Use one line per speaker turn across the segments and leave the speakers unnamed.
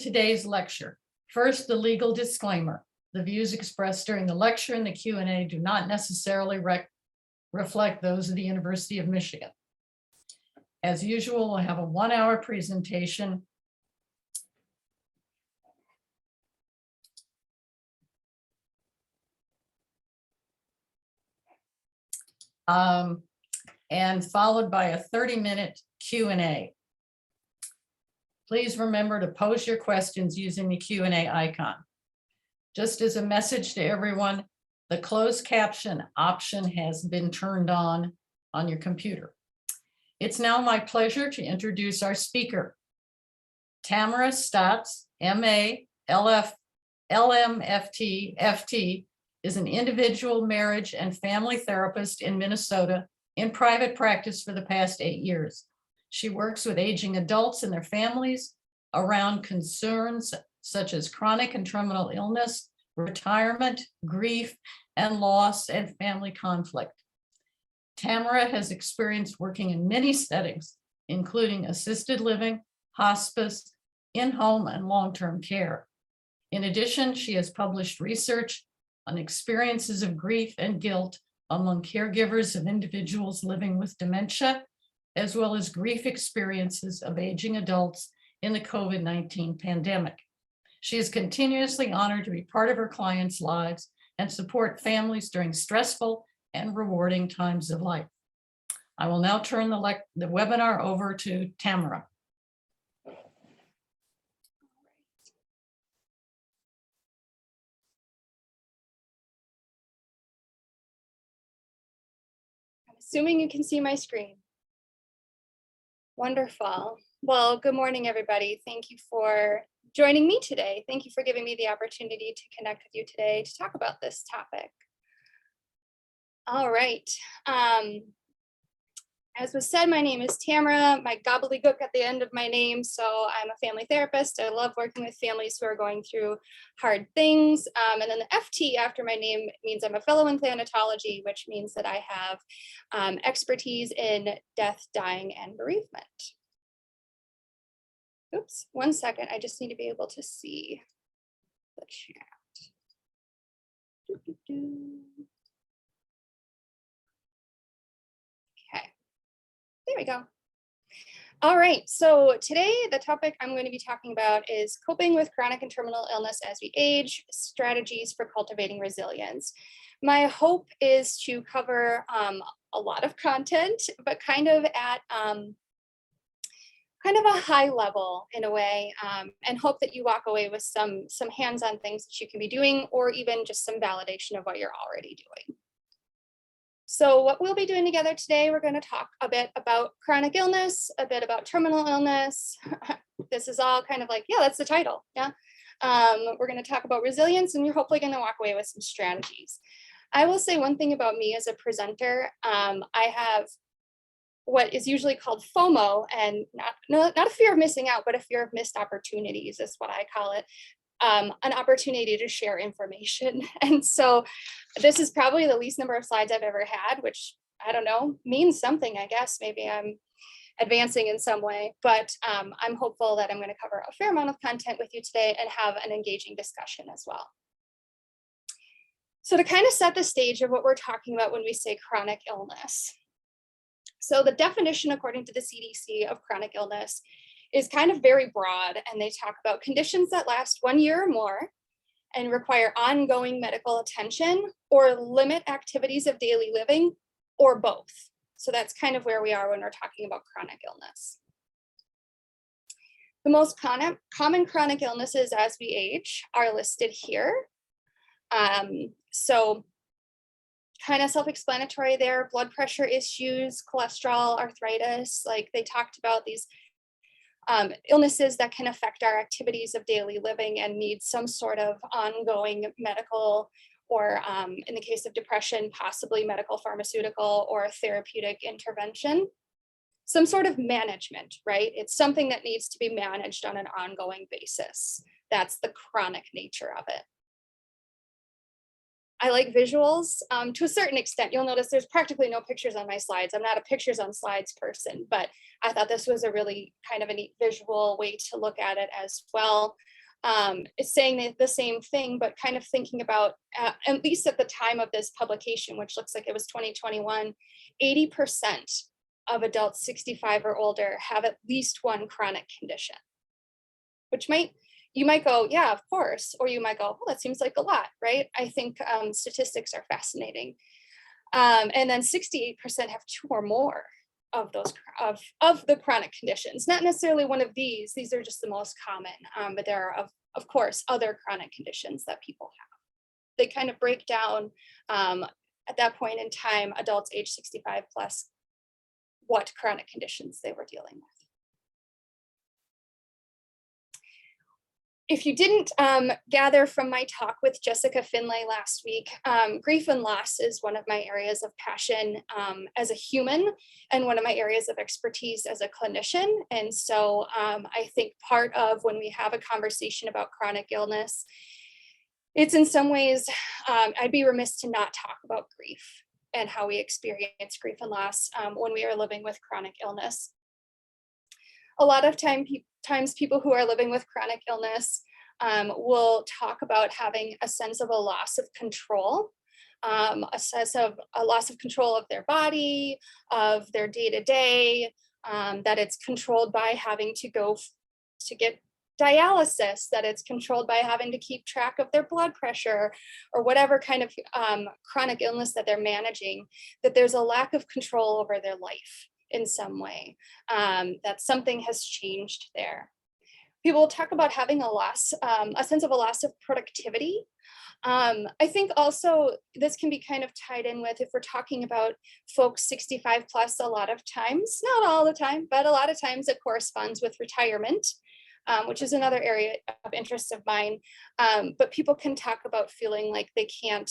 today's lecture. First, the legal disclaimer. The views expressed during the lecture and the Q&A do not necessarily reflect those of the University of Michigan. As usual, we'll have a 1-hour presentation. And followed by a 30-minute Q&A. Please remember to post your questions using the Q&A icon. Just as a message to everyone, the closed caption option has been turned on your computer. It's now my pleasure to introduce our speaker. Tamara Stotz, MA, LMFT, FT, is an individual marriage and family therapist in Minnesota in private practice for the past 8 years. She works with aging adults and their families around concerns such as chronic and terminal illness, retirement, grief, and loss, and family conflict. Tamara has experience working in many settings, including assisted living, hospice, in-home, and long-term care. In addition, she has published research on experiences of grief and guilt among caregivers of individuals living with dementia, as well as grief experiences of aging adults in the COVID-19 pandemic. She is continuously honored to be part of her clients' lives and support families during stressful and rewarding times of life. I will now turn the webinar over to Tamara.
I'm assuming you can see my screen. Wonderful. Well, good morning, everybody. Thank you for joining me today. Thank you for giving me the opportunity to connect with you today to talk about this topic. All right. As was said, my name is Tamara, my gobbledygook at the end of my name. So I'm a family therapist. I love working with families who are going through hard things. And then the FT after my name means I'm a fellow in thanatology, which means that I have expertise in death, dying, and bereavement. Oops, 1 second. I just need to be able to see the chat. Okay, there we go. All right, so today the topic I'm going to be talking about is coping with chronic and terminal illness as we age, strategies for cultivating resilience. My hope is to cover a lot of content, but kind of at a high level in a way, and hope that you walk away with some hands-on things that you can be doing, or even just some validation of what you're already doing. So what we'll be doing together today, we're going to talk a bit about chronic illness, a bit about terminal illness. This is all kind of like, yeah, that's the title. Yeah. We're going to talk about resilience, and you're hopefully going to walk away with some strategies. I will say one thing about me as a presenter. I have what is usually called FOMO, and not a fear of missing out, but a fear of missed opportunities is what I call it. An opportunity to share information. And so this is probably the least number of slides I've ever had, which I don't know, means something, I guess. Maybe I'm advancing in some way, but I'm hopeful that I'm going to cover a fair amount of content with you today and have an engaging discussion as well. So to kind of set the stage of what we're talking about when we say chronic illness. So the definition, according to the CDC, of chronic illness is kind of very broad, and they talk about conditions that last 1 year or more and require ongoing medical attention or limit activities of daily living, or both. So that's kind of where we are when we're talking about chronic illness. The most common chronic illnesses as we age are listed here. So kind of self-explanatory there: blood pressure issues, cholesterol, arthritis. Like they talked about these illnesses that can affect our activities of daily living and need some sort of ongoing medical, or in the case of depression, possibly medical, pharmaceutical, or therapeutic intervention. Some sort of management, right? It's something that needs to be managed on an ongoing basis. That's the chronic nature of it. I like visuals to a certain extent. You'll notice there's practically no pictures on my slides. I'm not a pictures on slides person, but I thought this was a really kind of a neat visual way to look at it as well. It's saying the same thing, but kind of thinking about, at least at the time of this publication, which looks like it was 2021, 80% of adults 65 or older have at least one chronic condition, which you might go, yeah, of course, or you might go, oh, that seems like a lot, right? I think statistics are fascinating. And then 68% have two or more of those of the chronic conditions, not necessarily one of these are just the most common, but there are of course other chronic conditions that people have. They kind of break down at that point in time, adults age 65 plus, what chronic conditions they were dealing with. If you didn't gather from my talk with Jessica Finlay last week, grief and loss is one of my areas of passion as a human and one of my areas of expertise as a clinician. And so I think part of when we have a conversation about chronic illness, it's in some ways, I'd be remiss to not talk about grief and how we experience grief and loss when we are living with chronic illness. A lot of times people who are living with chronic illness will talk about having a sense of a loss of control, a sense of a loss of control of their body, of their day-to-day, that it's controlled by having to go to get dialysis, that it's controlled by having to keep track of their blood pressure or whatever kind of chronic illness that they're managing, that there's a lack of control over their life in some way, that something has changed there. People will talk about having a sense of a loss of productivity. I think also this can be kind of tied in with, if we're talking about folks 65 plus, a lot of times, not all the time, but a lot of times it corresponds with retirement, which is another area of interest of mine. But people can talk about feeling like they can't,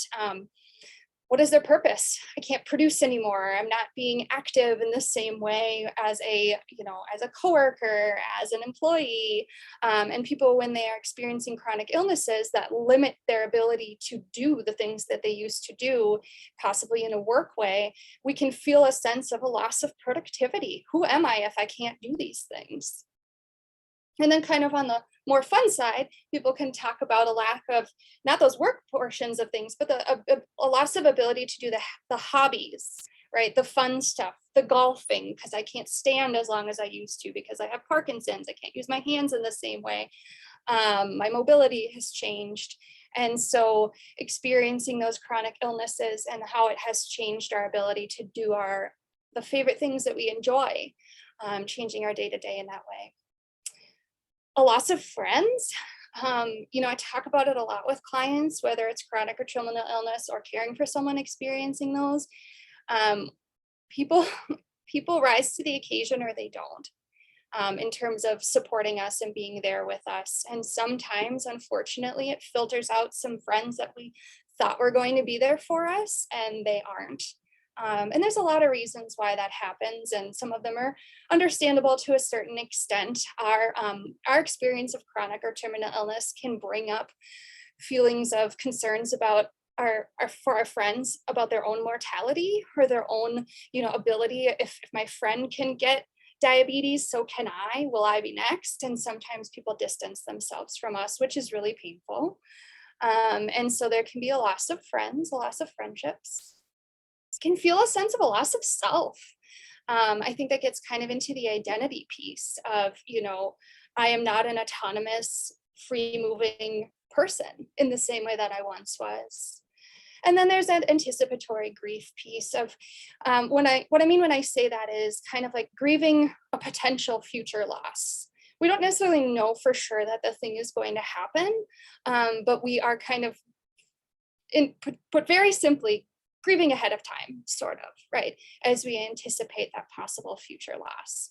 what is their purpose? I can't produce anymore. I'm not being active in the same way as as a coworker, as an employee. And people, when they are experiencing chronic illnesses that limit their ability to do the things that they used to do, possibly in a work way, we can feel a sense of a loss of productivity. Who am I if I can't do these things? And then kind of on the more fun side, people can talk about a lack of, not those work portions of things, but a loss of ability to do the hobbies, right? The fun stuff, the golfing, because I can't stand as long as I used to because I have Parkinson's. I can't use my hands in the same way. My mobility has changed. And so experiencing those chronic illnesses and how it has changed our ability to do the favorite things that we enjoy, changing our day-to-day in that way. A loss of friends. I talk about it a lot with clients, whether it's chronic or terminal illness or caring for someone experiencing those. People rise to the occasion or they don't, in terms of supporting us and being there with us. And sometimes, unfortunately, it filters out some friends that we thought were going to be there for us and they aren't. And there's a lot of reasons why that happens, and some of them are understandable to a certain extent. Our experience of chronic or terminal illness can bring up feelings of concerns about for our friends about their own mortality or their own, ability. If my friend can get diabetes, so can I. Will I be next? And sometimes people distance themselves from us, which is really painful. And so there can be a loss of friends, a loss of friendships. Can feel a sense of a loss of self. I think that gets kind of into the identity piece of, I am not an autonomous, free-moving person in the same way that I once was. And then there's that anticipatory grief piece of what I mean when I say that is kind of like grieving a potential future loss. We don't necessarily know for sure that the thing is going to happen, but we are kind of, put very simply, grieving ahead of time, sort of, right? As we anticipate that possible future loss.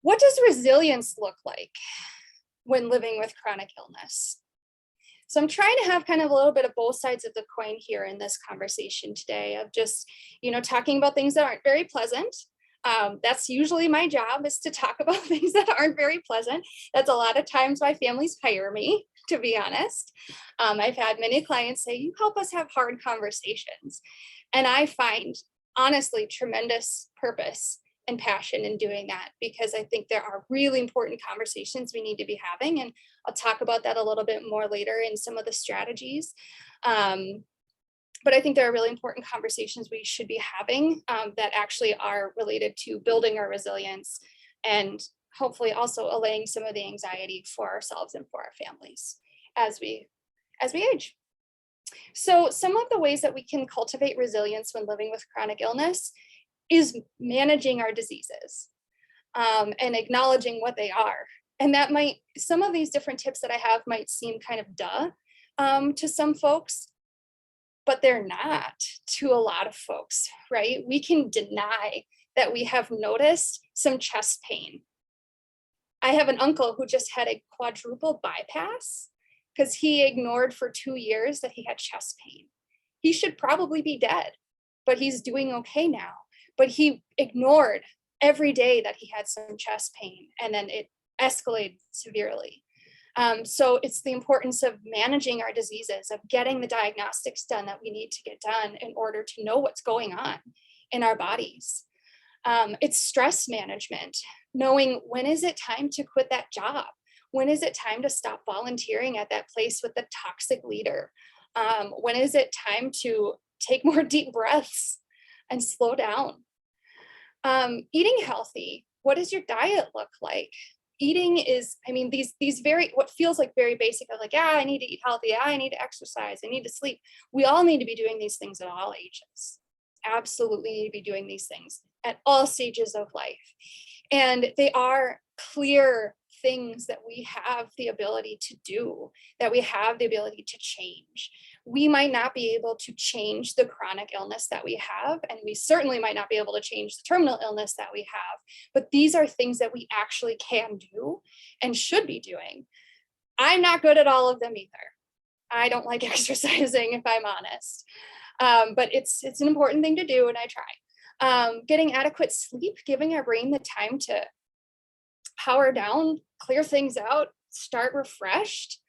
What does resilience look like when living with chronic illness? So I'm trying to have kind of a little bit of both sides of the coin here in this conversation today of just, talking about things that aren't very pleasant, That's usually my job, is to talk about things that aren't very pleasant. That's a lot of times why families hire me, to be honest. I've had many clients say, you help us have hard conversations. And I find, honestly, tremendous purpose and passion in doing that, because I think there are really important conversations we need to be having. And I'll talk about that a little bit more later in some of the strategies. But I think there are really important conversations we should be having that actually are related to building our resilience, and hopefully also allaying some of the anxiety for ourselves and for our families as we age. So some of the ways that we can cultivate resilience when living with chronic illness is managing our diseases and acknowledging what they are. And that might, some of these different tips that I have might seem kind of duh to some folks, but they're not to a lot of folks, right? We can deny that we have noticed some chest pain. I have an uncle who just had a quadruple bypass because he ignored for 2 years that he had chest pain. He should probably be dead, but he's doing okay now. But he ignored every day that he had some chest pain, and then it escalated severely. So it's the importance of managing our diseases, of getting the diagnostics done that we need to get done in order to know what's going on in our bodies. It's stress management, knowing when is it time to quit that job? When is it time to stop volunteering at that place with the toxic leader? When is it time to take more deep breaths and slow down? Eating healthy. What does your diet look like? Eating is, I mean, these very, what feels like very basic, of like, yeah, I need to eat healthy, yeah, I need to exercise, I need to sleep. We all need to be doing these things at all ages. Absolutely need to be doing these things at all stages of life. And they are clear things that we have the ability to do, that we have the ability to change. We might not be able to change the chronic illness that we have, and we certainly might not be able to change the terminal illness that we have, but these are things that we actually can do and should be doing. I'm not good at all of them either. I don't like exercising, if I'm honest, but it's an important thing to do, and I try. Getting adequate sleep, giving our brain the time to power down, clear things out, start refreshed,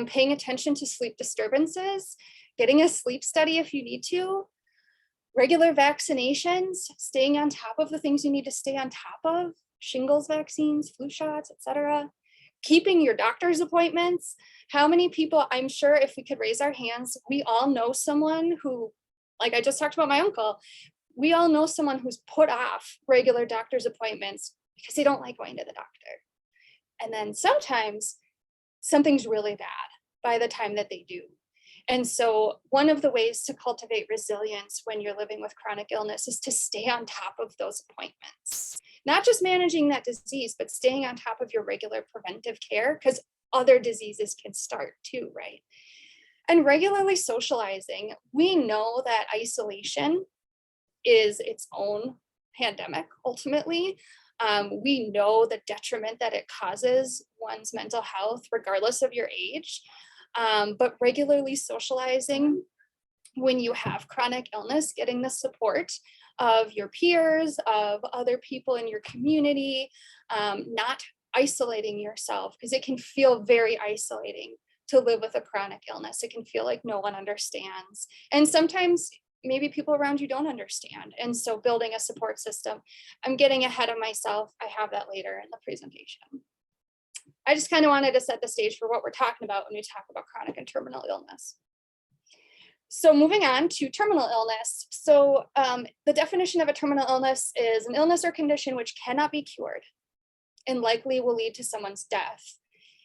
paying attention to sleep disturbances, getting a sleep study if you need to, regular vaccinations, staying on top of the things you need to stay on top of, shingles vaccines, flu shots, etc. Keeping your doctor's appointments. How many people, I'm sure if we could raise our hands, we all know someone who, like I just talked about my uncle, we all know someone who's put off regular doctor's appointments because they don't like going to the doctor. And then sometimes something's really bad by the time that they do. And so one of the ways to cultivate resilience when you're living with chronic illness is to stay on top of those appointments. Not just managing that disease, but staying on top of your regular preventive care, because other diseases can start too, right? And regularly socializing. We know that isolation is its own pandemic, ultimately. We know the detriment that it causes one's mental health, regardless of your age. But regularly socializing when you have chronic illness, getting the support of your peers, of other people in your community, not isolating yourself, because it can feel very isolating to live with a chronic illness. It can feel like no one understands. And sometimes maybe people around you don't understand. And so building a support system, I'm getting ahead of myself. I have that later in the presentation. I just kind of wanted to set the stage for what we're talking about when we talk about chronic and terminal illness. So moving on to terminal illness. So the definition of a terminal illness is an illness or condition which cannot be cured and likely will lead to someone's death.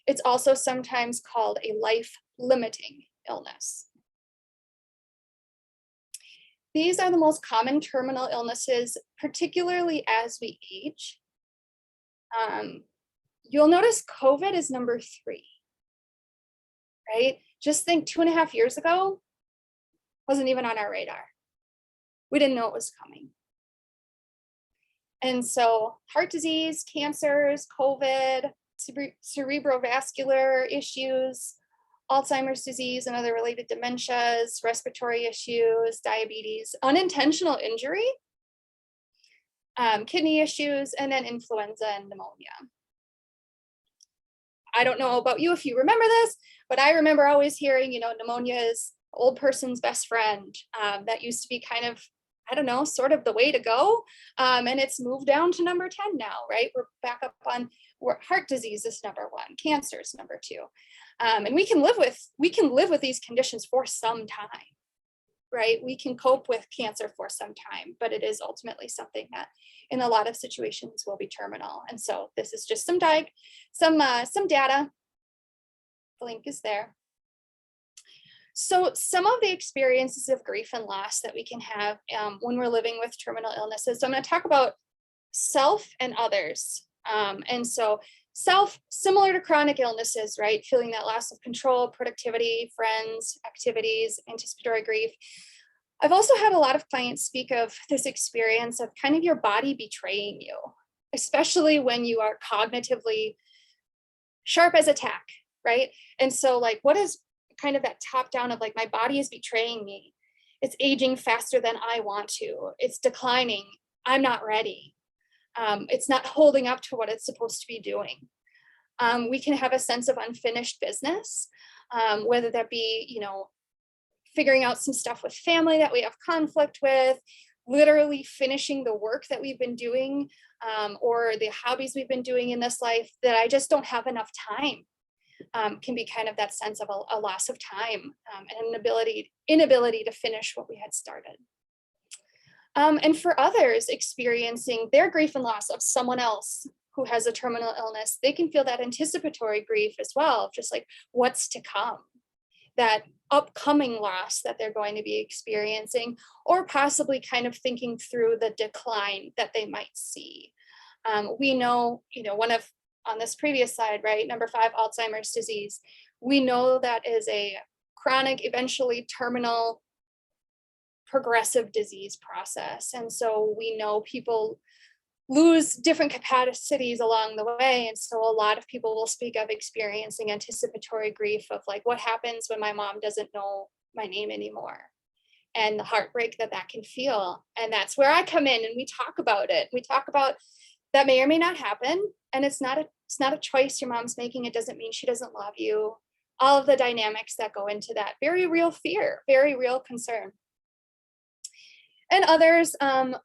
It's also sometimes called a life-limiting illness. These are the most common terminal illnesses, particularly as we age. You'll notice COVID is number 3, right? Just think 2.5 years ago, wasn't even on our radar. We didn't know it was coming. And so heart disease, cancers, COVID, cerebrovascular issues, Alzheimer's disease and other related dementias, respiratory issues, diabetes, unintentional injury. kidney issues, and then influenza and pneumonia. I don't know about you if you remember this, but I remember always hearing, pneumonia is old person's best friend. That used to be kind of, I don't know, sort of the way to go. And it's moved down to number 10 now, right? We're back up on where heart disease is number 1, cancer is number 2. And we can live with these conditions for some time, right? We can cope with cancer for some time, but it is ultimately something that in a lot of situations will be terminal. And so this is just some data. The link is there. So some of the experiences of grief and loss that we can have when we're living with terminal illnesses. So I'm going to talk about self and others. And so self, similar to chronic illnesses, right? Feeling that loss of control, productivity, friends, activities, anticipatory grief. I've also had a lot of clients speak of this experience of kind of your body betraying you, especially when you are cognitively sharp as a tack, right? And so like, what is kind of that top down of like, my body is betraying me. It's aging faster than I want to. It's declining. I'm not ready. It's not holding up to what it's supposed to be doing. We can have a sense of unfinished business, whether that be, figuring out some stuff with family that we have conflict with, literally finishing the work that we've been doing, or the hobbies we've been doing in this life that I just don't have enough time. Can be kind of that sense of a loss of time and an inability to finish what we had started. And for others experiencing their grief and loss of someone else who has a terminal illness, they can feel that anticipatory grief as well, just like what's to come, that upcoming loss that they're going to be experiencing, or possibly kind of thinking through the decline that they might see. We know, on this previous slide, right, number 5, Alzheimer's disease, we know that is a chronic, eventually terminal, progressive disease process. And so we know people lose different capacities along the way. And so a lot of people will speak of experiencing anticipatory grief of like, what happens when my mom doesn't know my name anymore? And the heartbreak that can feel. And that's where I come in and we talk about it. We talk about that may or may not happen. And it's not a choice your mom's making. It doesn't mean she doesn't love you. All of the dynamics that go into that. Very real fear, very real concern. And others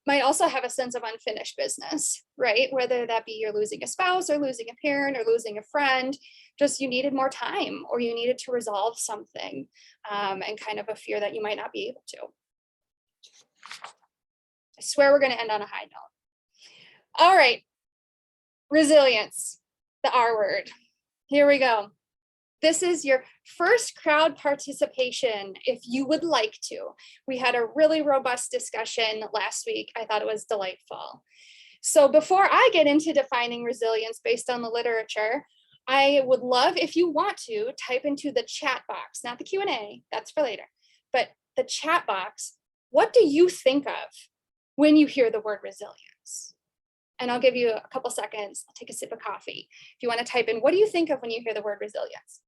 might also have a sense of unfinished business, right? Whether that be you're losing a spouse or losing a parent or losing a friend, just you needed more time or you needed to resolve something, and kind of a fear that you might not be able to. I swear we're going to end on a high note. All right, resilience, the R word. Here we go. This is your first crowd participation if you would like to. We had a really robust discussion last week. I thought it was delightful. So before I get into defining resilience based on the literature, I would love if you want to type into the chat box, not the Q&A, that's for later, but the chat box, what do you think of when you hear the word resilience? And I'll give you a couple seconds. I'll take a sip of coffee. If you want to type in, what do you think of when you hear the word resilience?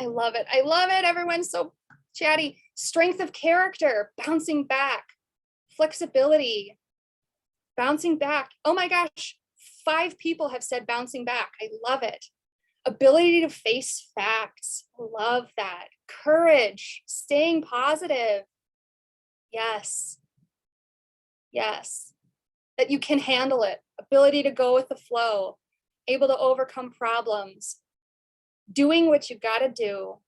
I love it. I love it. Everyone's so chatty. Strength of character, bouncing back, flexibility, bouncing back. Oh my gosh, 5 people have said bouncing back. I love it. Ability to face facts. Love that. Courage, staying positive. Yes. Yes. That you can handle it. Ability to go with the flow. Able to overcome problems. Doing what you got to do.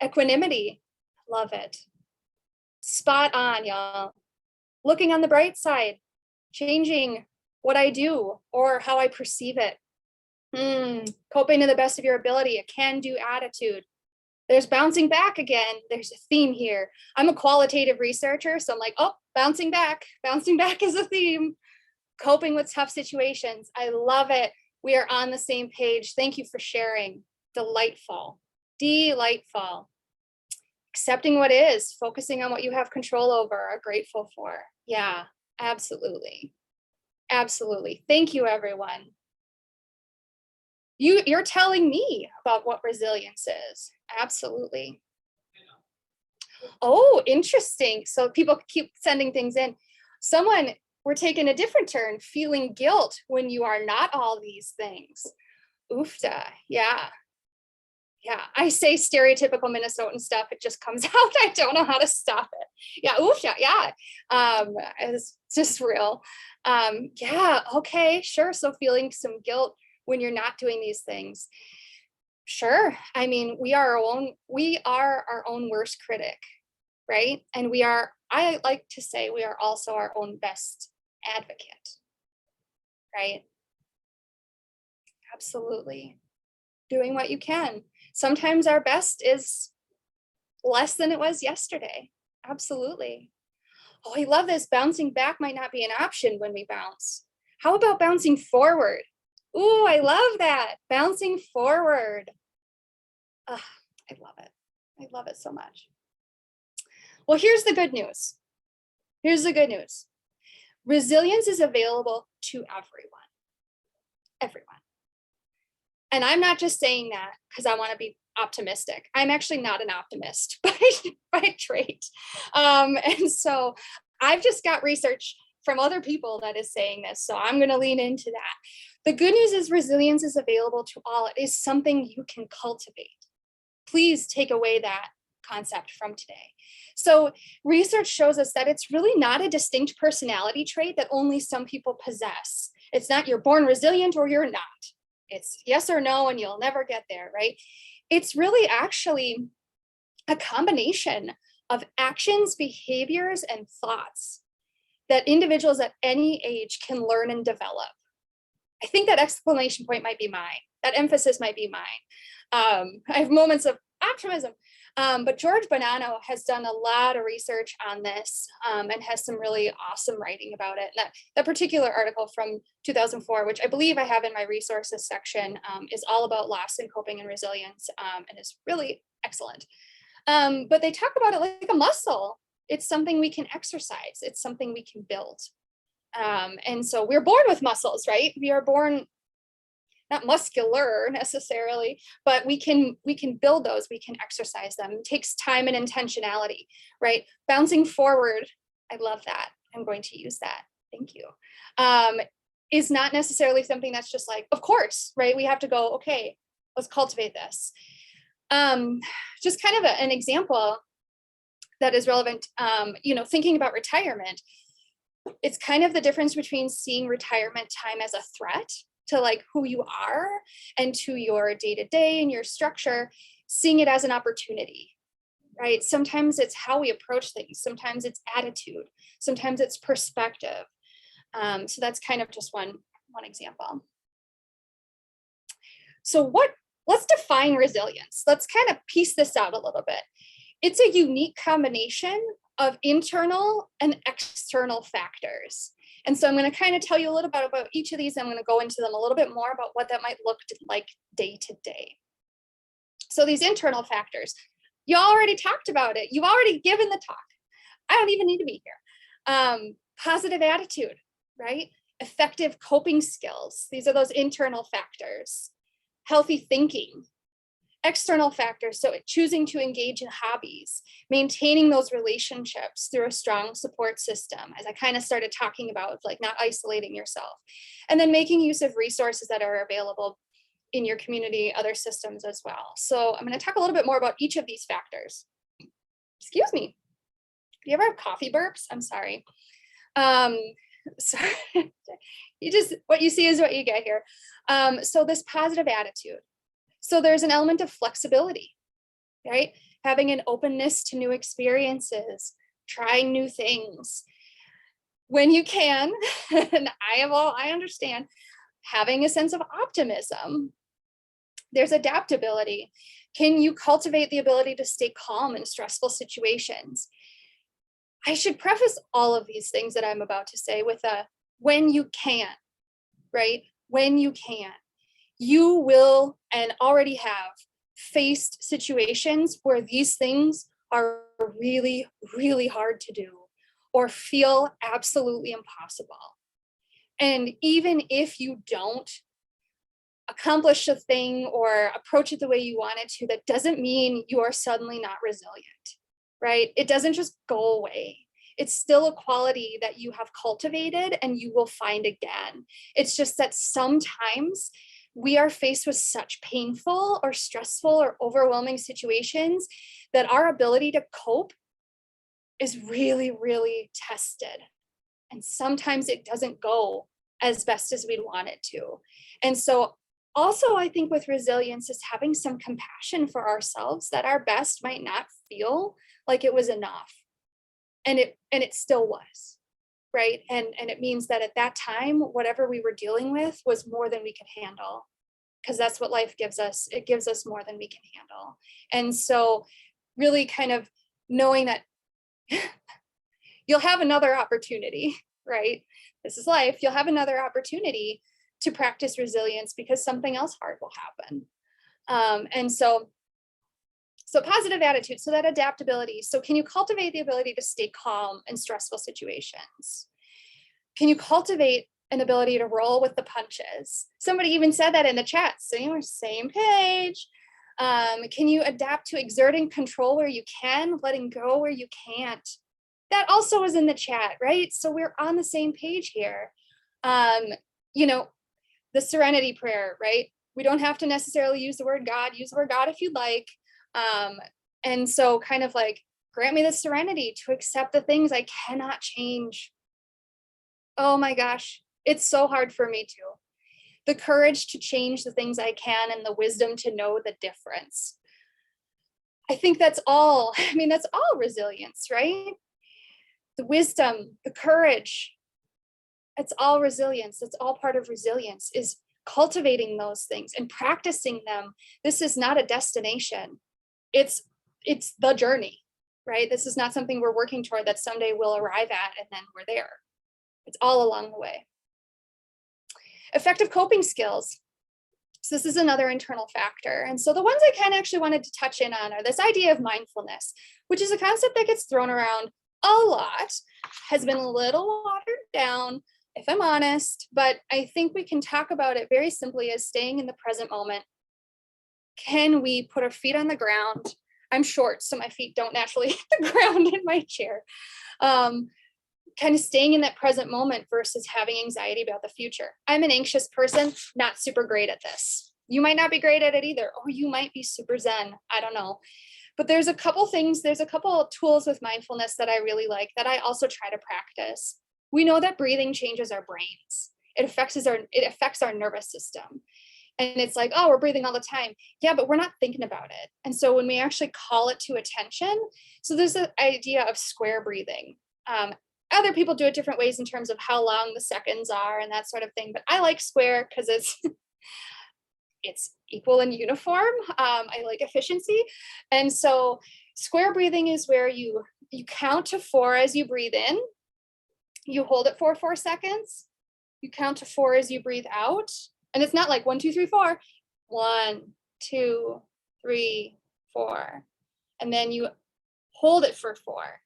Equanimity. Love it. Spot on, y'all. Looking on the bright side. Changing what I do or how I perceive it. Coping to the best of your ability. A can-do attitude. There's bouncing back again. There's a theme here. I'm a qualitative researcher, so I'm like, oh, bouncing back. Bouncing back is a theme. Coping with tough situations. I love it. We are on the same page. Thank you for sharing. Delightful. Delightful. Accepting what is, focusing on what you have control over, are grateful for. Yeah, absolutely. Absolutely. Thank you, everyone. You're telling me about what resilience is. Absolutely. Oh, interesting. So people keep sending things in. We're taking a different turn, feeling guilt when you are not all these things. Oofda. Yeah. Yeah. I say stereotypical Minnesotan stuff. It just comes out. I don't know how to stop it. Yeah. Oofda. Yeah. It's just real. Yeah. Okay. Sure. So feeling some guilt when you're not doing these things. Sure. I mean, we are our own worst critic, right? And I like to say we are also our own best advocate, right? Absolutely. Doing what you can. Sometimes our best is less than it was yesterday. Absolutely. Oh, I love this. Bouncing back might not be an option when we bounce. How about bouncing forward? Ooh, I love that. Bouncing forward. I love it. I love it so much. Well, here's the good news. Here's the good news. Resilience is available to everyone. Everyone. And I'm not just saying that because I want to be optimistic. I'm actually not an optimist by trait. And so I've just got research from other people that is saying this. So I'm going to lean into that. The good news is resilience is available to all. It is something you can cultivate. Please take away that concept from today. So research shows us that it's really not a distinct personality trait that only some people possess. It's not you're born resilient or you're not. It's yes or no, and you'll never get there, right? It's really actually a combination of actions, behaviors, and thoughts that individuals at any age can learn and develop. I think that exclamation point might be mine. That emphasis might be mine. I have moments of optimism, but George Bonanno has done a lot of research on this and has some really awesome writing about it. That particular article from 2004, which I believe I have in my resources section, is all about loss and coping and resilience and is really excellent. But they talk about it like a muscle. It's something we can exercise. It's something we can build. And so we're born with muscles, right? We are born not muscular necessarily, but we can build those, we can exercise them. It takes time and intentionality, right? Bouncing forward, I love that. I'm going to use that. Thank you. Is not necessarily something that's just like, of course, right? We have to go, okay, let's cultivate this. Just kind of an example that is relevant, thinking about retirement. It's kind of the difference between seeing retirement time as a threat to like who you are and to your day-to-day and your structure, seeing it as an opportunity, right? Sometimes it's how we approach things. Sometimes it's attitude. Sometimes it's perspective. So that's kind of just one example. So let's define resilience. Let's kind of piece this out a little bit. It's a unique combination of internal and external factors. And so I'm going to kind of tell you a little bit about each of these. I'm going to go into them a little bit more about what that might look like day to day. So these internal factors, you already talked about it. You've already given the talk. I don't even need to be here. Positive attitude, right? Effective coping skills. These are those internal factors. Healthy thinking. External factors, so choosing to engage in hobbies, maintaining those relationships through a strong support system, as I kind of started talking about, like not isolating yourself, and then making use of resources that are available in your community, other systems as well. So I'm going to talk a little bit more about each of these factors. Excuse me. Do you ever have coffee burps? I'm sorry. Sorry. What you see is what you get here. So this positive attitude. So there's an element of flexibility, right? Having an openness to new experiences, trying new things. When you can, and I understand, having a sense of optimism. There's adaptability. Can you cultivate the ability to stay calm in stressful situations? I should preface all of these things that I'm about to say with a when you can, right? When you can. You will and already have faced situations where these things are really, really hard to do or feel absolutely impossible. And even if you don't accomplish a thing or approach it the way you wanted to, that doesn't mean you are suddenly not resilient, right? It doesn't just go away. It's still a quality that you have cultivated and you will find again. It's just that sometimes we are faced with such painful or stressful or overwhelming situations that our ability to cope is really, really tested. And sometimes it doesn't go as best as we'd want it to. And so also, I think with resilience is having some compassion for ourselves that our best might not feel like it was enough. And it still was, right? And it means that at that time, whatever we were dealing with was more than we could handle, because that's what life gives us. It gives us more than we can handle. And so really kind of knowing that you'll have another opportunity, right? This is life. You'll have another opportunity to practice resilience because something else hard will happen. And so positive attitude, so that adaptability. So can you cultivate the ability to stay calm in stressful situations? Can you cultivate an ability to roll with the punches? Somebody even said that in the chat, so you're same page. Can you adapt to exerting control where you can, letting go where you can't? That also is in the chat, right? So we're on the same page here. You know, the Serenity Prayer, right? We don't have to necessarily use the word God, use the word God if you'd like. And so kind of like, grant me the serenity to accept the things I cannot change. Oh my gosh, it's so hard for me too. The courage to change the things I can and the wisdom to know the difference. I think that's all resilience, right? The wisdom, the courage, it's all resilience. It's all part of resilience, is cultivating those things and practicing them. This is not a destination. It's the journey, right? This is not something we're working toward that someday we'll arrive at and then we're there. It's all along the way. Effective coping skills. So this is another internal factor. And so the ones I kind of actually wanted to touch in on are this idea of mindfulness, which is a concept that gets thrown around a lot, has been a little watered down, if I'm honest, but I think we can talk about it very simply as staying in the present moment. Can we put our feet on the ground? I'm short, so my feet don't naturally hit the ground in my chair. Kind of staying in that present moment versus having anxiety about the future. I'm an anxious person, not super great at this. You might not be great at it either, or you might be super zen. I don't know. But there's a couple tools with mindfulness that I really like that I also try to practice. We know that breathing changes our brains. It affects our nervous system. And it's like, oh, we're breathing all the time. Yeah, but we're not thinking about it. And so when we actually call it to attention, so there's the idea of square breathing. Other people do it different ways in terms of how long the seconds are and that sort of thing. But I like square because it's equal and uniform. I like efficiency. And so square breathing is where you count to 4 as you breathe in. You hold it for 4 seconds. You count to 4 as you breathe out. And it's not like 1, 2, 3, 4. 1, 2, 3, 4. And then you hold it for 4.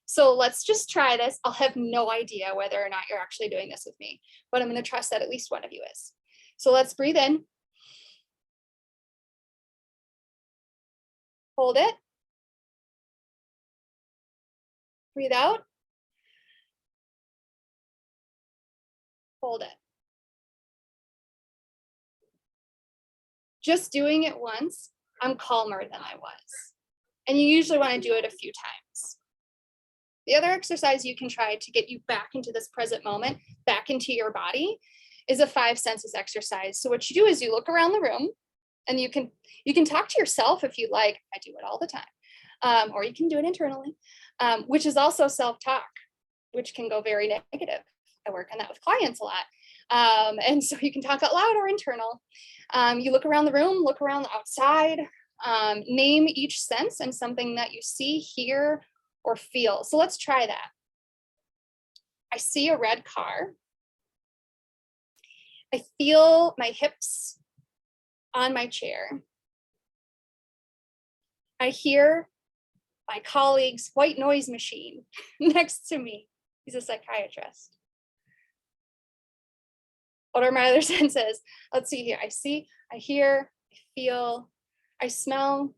So let's just try this. I'll have no idea whether or not you're actually doing this with me, but I'm going to trust that at least one of you is. So let's breathe in. Hold it. Breathe out. Hold it. Just doing it once, I'm calmer than I was. And you usually want to do it a few times. The other exercise you can try to get you back into this present moment, back into your body, is a 5 senses exercise. So what you do is you look around the room, and you can talk to yourself if you like. I do it all the time. Or you can do it internally, which is also self-talk, which can go very negative. I work on that with clients a lot. And so you can talk out loud or internal. You look around the room, look around the outside, name each sense and something that you see, hear, or feel. So let's try that. I see a red car. I feel my hips on my chair. I hear my colleague's white noise machine next to me. He's a psychiatrist. What are my other senses? Let's see here. I see, I hear, I feel, I smell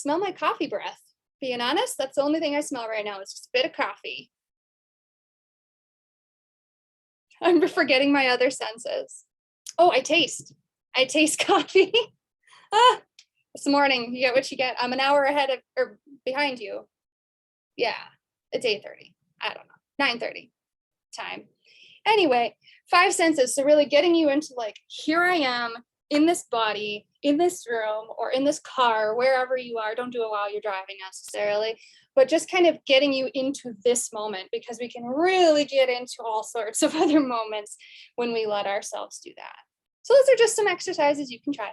my coffee breath Being honest, that's the only thing I smell right now is just a bit of coffee. I'm forgetting my other senses. Oh, I taste coffee. This morning, you get what you get. I'm an hour ahead of or behind you. Yeah, it's 8:30. I don't know, 9:30 time. Anyway, 5 senses. So really getting you into like, here I am in this body, in this room, or in this car, wherever you are. Don't do it while you're driving necessarily, but just kind of getting you into this moment, because we can really get into all sorts of other moments when we let ourselves do that. So those are just some exercises you can try.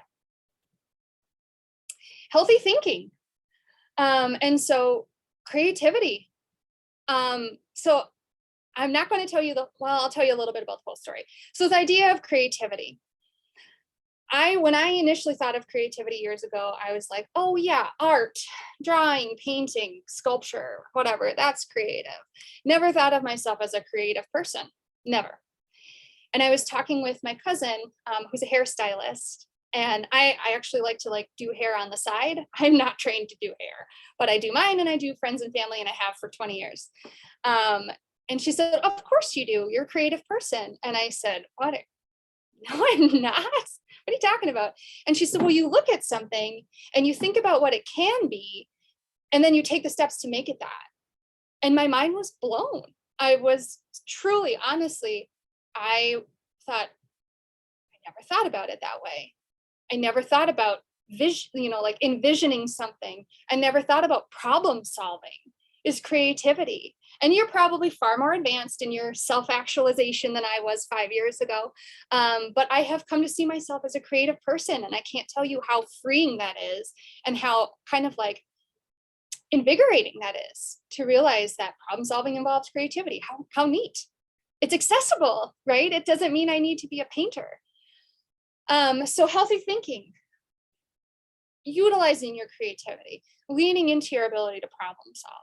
Healthy thinking. And so creativity. So I'm not going to tell you I'll tell you a little bit about the whole story. So the idea of creativity. When I initially thought of creativity years ago, I was like, oh yeah, art, drawing, painting, sculpture, whatever, that's creative. Never thought of myself as a creative person, never. And I was talking with my cousin, who's a hairstylist, and I actually like to do hair on the side. I'm not trained to do hair, but I do mine, and I do friends and family, and I have for 20 years. And she said, of course you do. You're a creative person. And I said, what? No, I'm not. What are you talking about? And she said, well, you look at something and you think about what it can be, and then you take the steps to make it that. And my mind was blown. I was truly, honestly, I thought, I never thought about it that way. I never thought about vision, like envisioning something. I never thought about problem solving is creativity. And you're probably far more advanced in your self-actualization than I was 5 years ago. But I have come to see myself as a creative person, and I can't tell you how freeing that is, and how kind of like invigorating that is to realize that problem solving involves creativity. How neat. It's accessible, right? It doesn't mean I need to be a painter. So healthy thinking, utilizing your creativity, leaning into your ability to problem solve.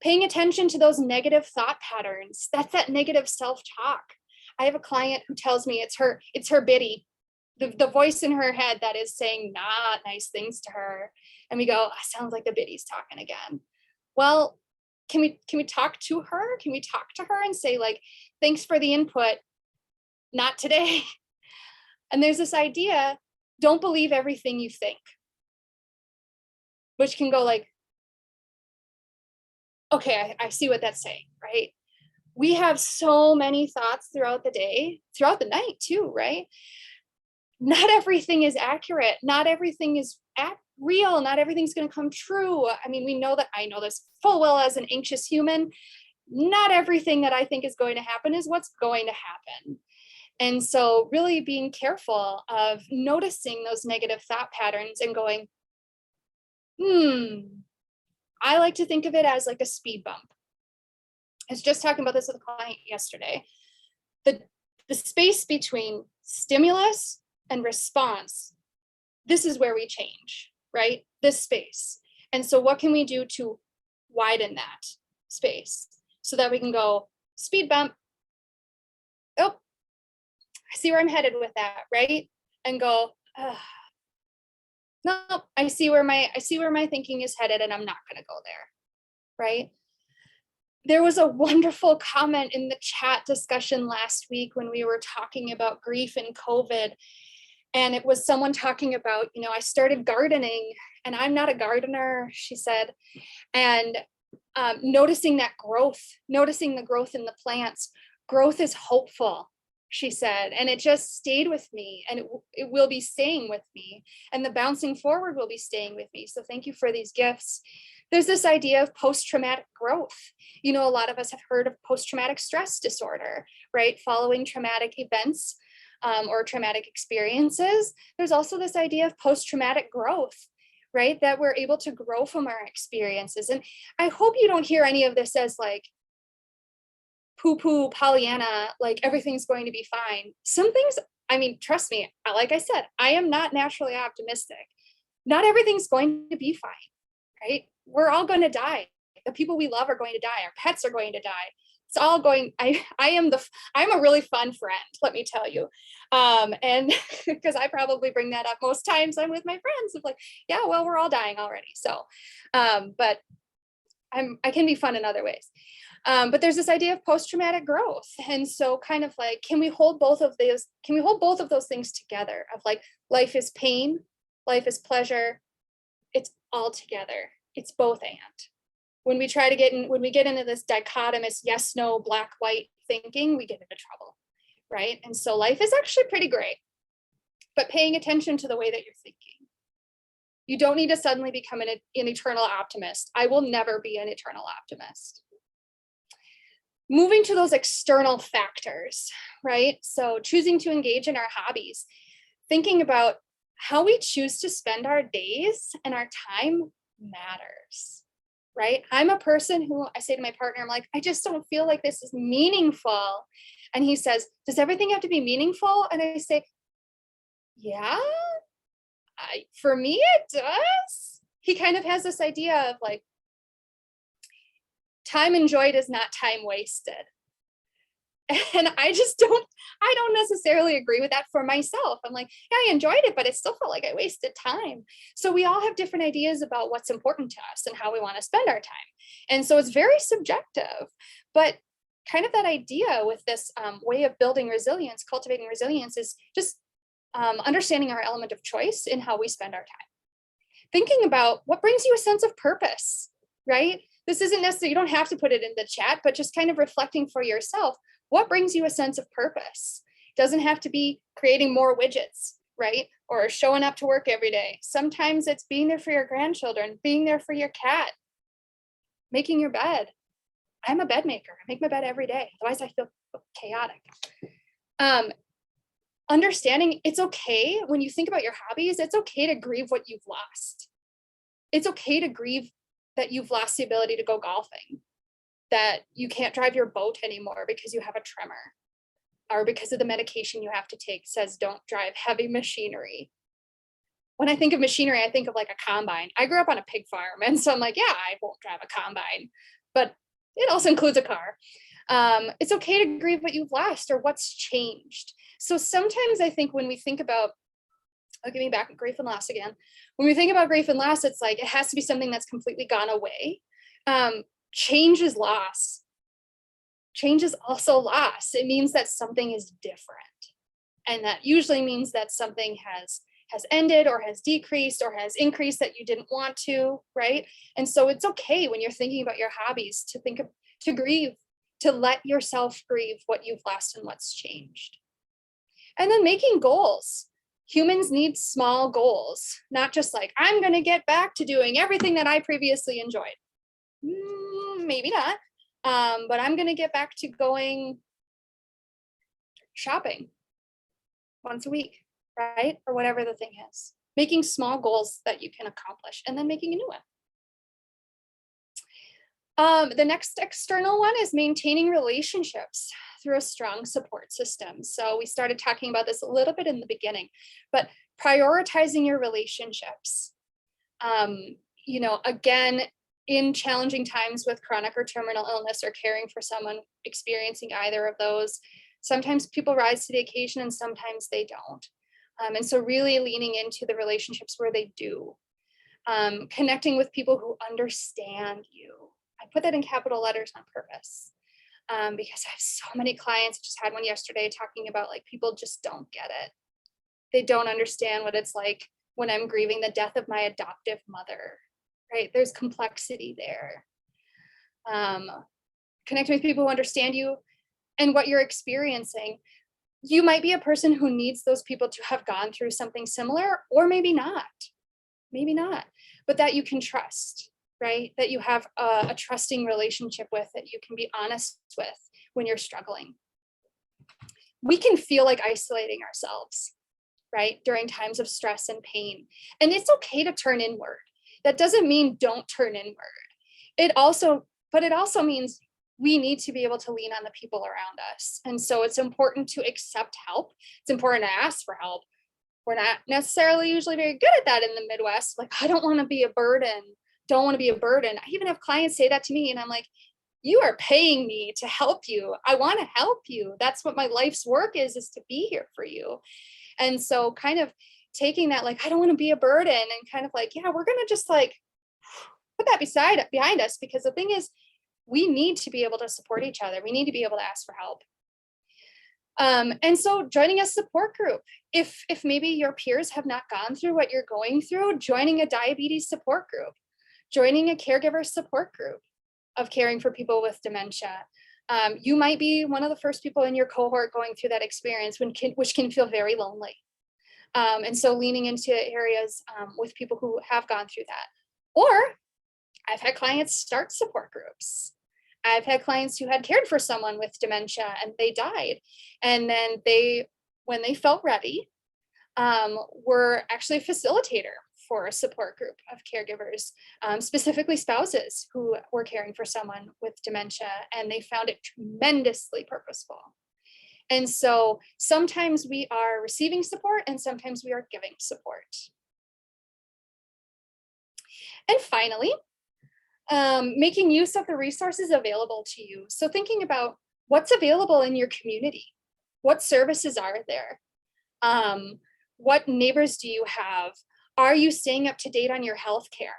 Paying attention to those negative thought patterns. That's that negative self-talk. I have a client who tells me it's her biddy, the voice in her head that is saying not nice things to her. And we go, sounds like the biddy's talking again. Well, can we talk to her? Can we talk to her and say like, thanks for the input, not today. And there's this idea, don't believe everything you think, which can go like, okay, I see what that's saying, right? We have so many thoughts throughout the day, throughout the night too, right? Not everything is accurate. Not everything is real. Not everything's going to come true. I mean, I know this full well as an anxious human. Not everything that I think is going to happen is what's going to happen. And so really being careful of noticing those negative thought patterns and going, I like to think of it as like a speed bump. I was just talking about this with a client yesterday. The space between stimulus and response, this is where we change, right? This space. And so what can we do to widen that space so that we can go speed bump? Oh, I see where I'm headed with that, right? And go, no, I see where my thinking is headed, and I'm not going to go there, right? There was a wonderful comment in the chat discussion last week when we were talking about grief and COVID. And it was someone talking about, I started gardening, and I'm not a gardener, she said. And noticing that growth, noticing the growth in the plants. Growth is hopeful, she said. And it just stayed with me, and it will be staying with me. And the bouncing forward will be staying with me. So thank you for these gifts. There's this idea of post-traumatic growth. A lot of us have heard of post-traumatic stress disorder, right? Following traumatic events or traumatic experiences. There's also this idea of post-traumatic growth, right? That we're able to grow from our experiences. And I hope you don't hear any of this as like poo-poo Pollyanna, like everything's going to be fine. Some things, trust me, like I said, I am not naturally optimistic. Not everything's going to be fine, right? We're all going to die. The people we love are going to die. Our pets are going to die. it's all going, I'm a really fun friend, let me tell you. And because I probably bring that up most times I'm with my friends of like, yeah, well, we're all dying already. So, but I can be fun in other ways. But there's this idea of post-traumatic growth. And so kind of like, can we hold both of those things together of like, life is pain, life is pleasure. It's all together. It's both and. When we get into this dichotomous yes, no, black, white thinking, we get into trouble, right? And so life is actually pretty great, but paying attention to the way that you're thinking. You don't need to suddenly become an eternal optimist. I will never be an eternal optimist. Moving to those external factors, right? So choosing to engage in our hobbies, thinking about how we choose to spend our days and our time matters. Right? I'm a person who I say to my partner, I'm like, I just don't feel like this is meaningful. And he says, does everything have to be meaningful? And I say, yeah, for me, it does. He kind of has this idea of like, time enjoyed is not time wasted. And I don't necessarily agree with that for myself. I'm like, yeah, I enjoyed it, but it still felt like I wasted time. So we all have different ideas about what's important to us and how we want to spend our time. And so it's very subjective, but kind of that idea with this way of building resilience, cultivating resilience is just understanding our element of choice in how we spend our time. Thinking about what brings you a sense of purpose, right? This isn't necessarily, you don't have to put it in the chat, but just kind of reflecting for yourself. What brings you a sense of purpose? It doesn't have to be creating more widgets, right? Or showing up to work every day. Sometimes it's being there for your grandchildren, being there for your cat, making your bed. I'm a bed maker. I make my bed every day. Otherwise I feel chaotic. Understanding it's okay when you think about your hobbies, it's okay to grieve what you've lost. It's okay to grieve that you've lost the ability to go golfing, that you can't drive your boat anymore because you have a tremor, or because of the medication you have to take says don't drive heavy machinery. When I think of machinery, I think of like a combine. I grew up on a pig farm, and so I'm like, yeah, I won't drive a combine, but it also includes a car. It's okay to grieve what you've lost or what's changed. So sometimes I think when we think about, I'll give me back grief and loss again. When we think about grief and loss, it's like, it has to be something that's completely gone away. Change is loss. Change is also loss. It means that something is different. And that usually means that something has ended or has decreased or has increased that you didn't want to, right? And so it's okay when you're thinking about your hobbies to grieve, to let yourself grieve what you've lost and what's changed. And then making goals. Humans need small goals, not just like, I'm going to get back to doing everything that I previously enjoyed. Maybe not, but I'm going to get back to going shopping once a week, right? Or whatever the thing is. Making small goals that you can accomplish and then making a new one. The next external one is maintaining relationships through a strong support system. So we started talking about this a little bit in the beginning, but prioritizing your relationships. Again, in challenging times with chronic or terminal illness or caring for someone experiencing either of those, sometimes people rise to the occasion and sometimes they don't. And so really leaning into the relationships where they do. Connecting with people who understand you. I put that in capital letters on purpose because I have so many clients. I just had one yesterday talking about like people just don't get it. They don't understand what it's like when I'm grieving the death of my adoptive mother, right? There's complexity there. Connecting with people who understand you and what you're experiencing. You might be a person who needs those people to have gone through something similar, or maybe not, but that you can trust, right? That you have a trusting relationship with, that you can be honest with when you're struggling. We can feel like isolating ourselves, right? During times of stress and pain. And it's okay to turn inward. That doesn't mean don't turn inward. It also means we need to be able to lean on the people around us. And so it's important to accept help. It's important to ask for help. We're not necessarily usually very good at that in the Midwest. Like, I don't want to be a burden. Don't want to be a burden. I even have clients say that to me and I'm like, You are paying me to help you. I want to help you. That's what my life's work is to be here for you. And so kind of taking that, like, I don't want to be a burden, and kind of like, yeah, we're going to just like put that behind us, because the thing is, we need to be able to support each other. We need to be able to ask for help. And so joining a support group, if maybe your peers have not gone through what you're going through, joining a diabetes support group, joining a caregiver support group of caring for people with dementia. You might be one of the first people in your cohort going through that experience, which can feel very lonely. And so leaning into areas with people who have gone through that. Or I've had clients start support groups. I've had clients who had cared for someone with dementia and they died. And then when they felt ready, were actually a facilitator for a support group of caregivers, specifically spouses who were caring for someone with dementia, and they found it tremendously purposeful. And so sometimes we are receiving support and sometimes we are giving support. And finally, making use of the resources available to you. So thinking about what's available in your community, what services are there? What neighbors do you have? Are you staying up to date on your health care?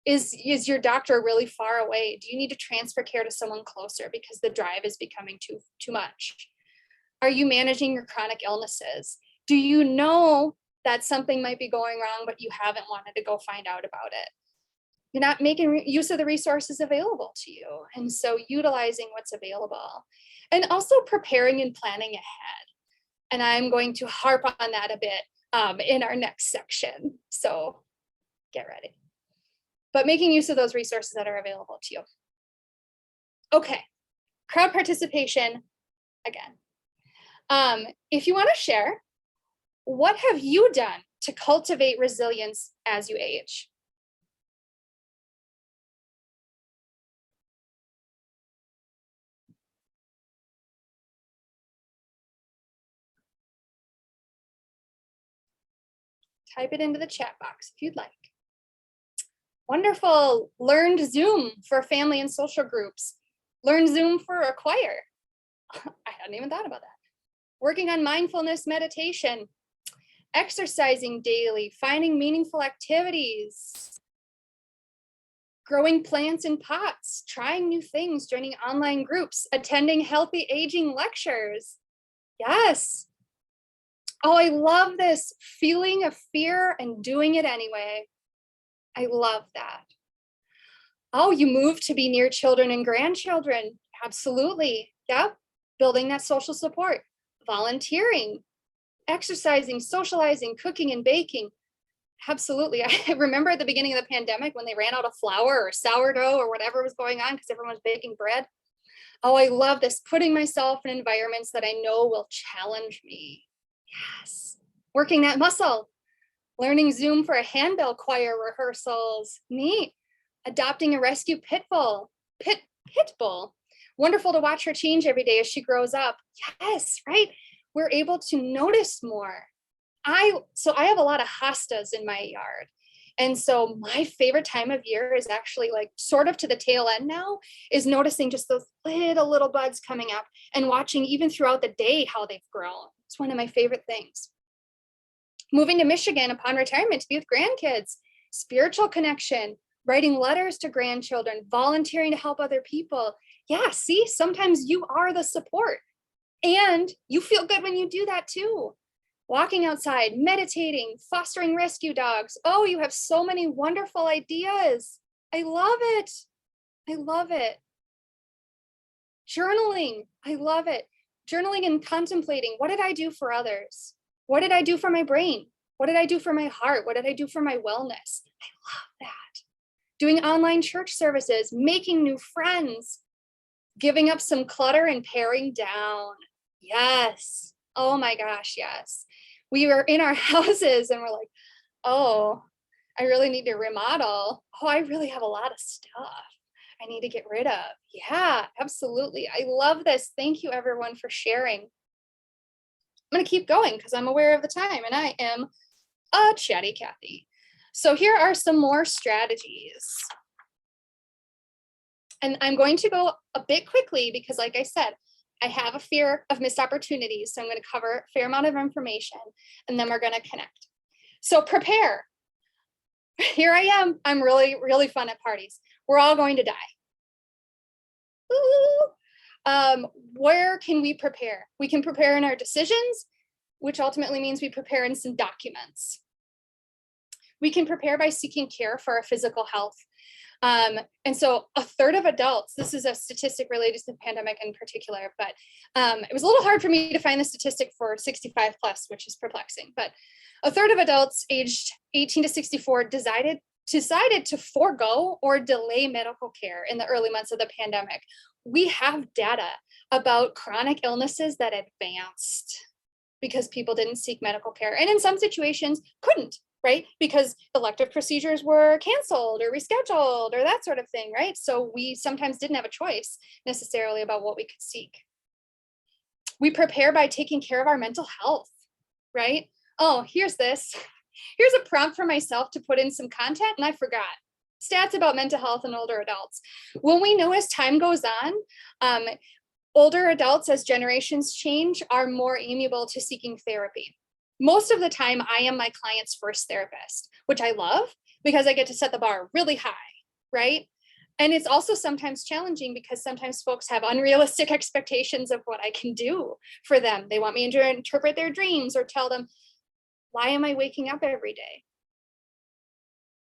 Is your doctor really far away? Do you need to transfer care to someone closer because the drive is becoming too much? Are you managing your chronic illnesses? Do you know that something might be going wrong, but you haven't wanted to go find out about it? You're not making use of the resources available to you. And so utilizing what's available, and also preparing and planning ahead. And I'm going to harp on that a bit in our next section. So get ready. But making use of those resources that are available to you. Okay, crowd participation again. If you want to share, what have you done to cultivate resilience as you age? Type it into the chat box if you'd like. Wonderful. Learned Zoom for family and social groups. Learned Zoom for a choir. I hadn't even thought about that. Working on mindfulness meditation. Exercising daily. Finding meaningful activities. Growing plants in pots. Trying new things. Joining online groups. Attending healthy aging lectures. Yes. Oh, I love this feeling of fear and doing it anyway. I love that. Oh, you moved to be near children and grandchildren. Absolutely. Yep. Building that social support, volunteering, exercising, socializing, cooking and baking. Absolutely. I remember at the beginning of the pandemic when they ran out of flour or sourdough or whatever was going on because everyone was baking bread. Oh, I love this. Putting myself in environments that I know will challenge me. Yes. Working that muscle. Learning Zoom for a handbell choir rehearsals. Neat. Adopting a rescue pit bull. Wonderful to watch her change every day as she grows up. Yes, right? We're able to notice more. I have a lot of hostas in my yard. And so my favorite time of year is actually like sort of to the tail end now, is noticing just those little buds coming up and watching even throughout the day how they've grown. It's one of my favorite things. Moving to Michigan upon retirement to be with grandkids, spiritual connection, writing letters to grandchildren, volunteering to help other people. Yeah, see, sometimes you are the support and you feel good when you do that too. Walking outside, meditating, fostering rescue dogs. Oh, you have so many wonderful ideas. I love it. I love it. Journaling. I love it. Journaling and contemplating. What did I do for others? What did I do for my brain? What did I do for my heart? What did I do for my wellness? I love that. Doing online church services, making new friends, giving up some clutter and paring down. Yes. Oh my gosh, yes. We were in our houses and we're like, oh, I really need to remodel. Oh, I really have a lot of stuff I need to get rid of. Yeah, absolutely. I love this. Thank you everyone for sharing. I'm going to keep going because I'm aware of the time and I am a chatty Cathy. So here are some more strategies. And I'm going to go a bit quickly because, like I said, I have a fear of missed opportunities. So I'm going to cover a fair amount of information and then we're going to connect. So prepare. Here I am. I'm really, really fun at parties. We're all going to die. Where can we prepare? We can prepare in our decisions, which ultimately means we prepare in some documents. We can prepare by seeking care for our physical health. And so a third of adults, this is a statistic related to the pandemic in particular, but it was a little hard for me to find the statistic for 65 plus, which is perplexing, but a third of adults aged 18 to 64 decided to forego or delay medical care in the early months of the pandemic. We have data about chronic illnesses that advanced because people didn't seek medical care, and in some situations couldn't, right? Because elective procedures were canceled or rescheduled or that sort of thing, right? So we sometimes didn't have a choice necessarily about what we could seek. We prepare by taking care of our mental health, right? Oh, here's this. Here's a prompt for myself to put in some content, and I forgot. Stats about mental health in older adults. When we know as time goes on, older adults, as generations change, are more amenable to seeking therapy. Most of the time, I am my client's first therapist, which I love because I get to set the bar really high, right? And it's also sometimes challenging because sometimes folks have unrealistic expectations of what I can do for them. They want me to interpret their dreams or tell them, why am I waking up every day?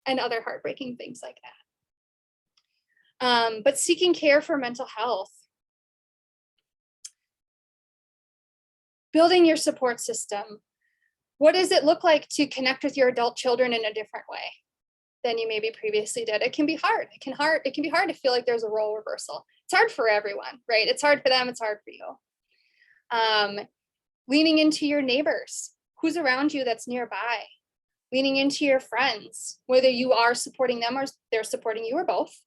And other heartbreaking things like that. But seeking care for mental health. Building your support system. What does it look like to connect with your adult children in a different way than you maybe previously did? It can be hard. It can be hard to feel like there's a role reversal. It's hard for everyone, right? It's hard for them. It's hard for you. Leaning into your neighbors. Who's around you that's nearby? Leaning into your friends, whether you are supporting them or they're supporting you or both.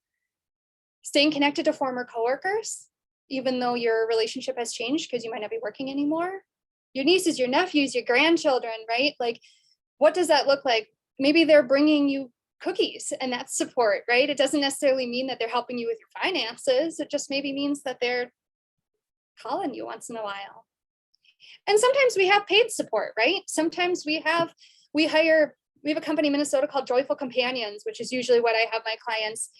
Staying connected to former coworkers, even though your relationship has changed because you might not be working anymore. Your nieces, your nephews, your grandchildren, right? Like, what does that look like? Maybe they're bringing you cookies and that's support, right? It doesn't necessarily mean that they're helping you with your finances. It just maybe means that they're calling you once in a while. And sometimes we have paid support, right? Sometimes we have a company in Minnesota called Joyful Companions, which is usually what I have my clients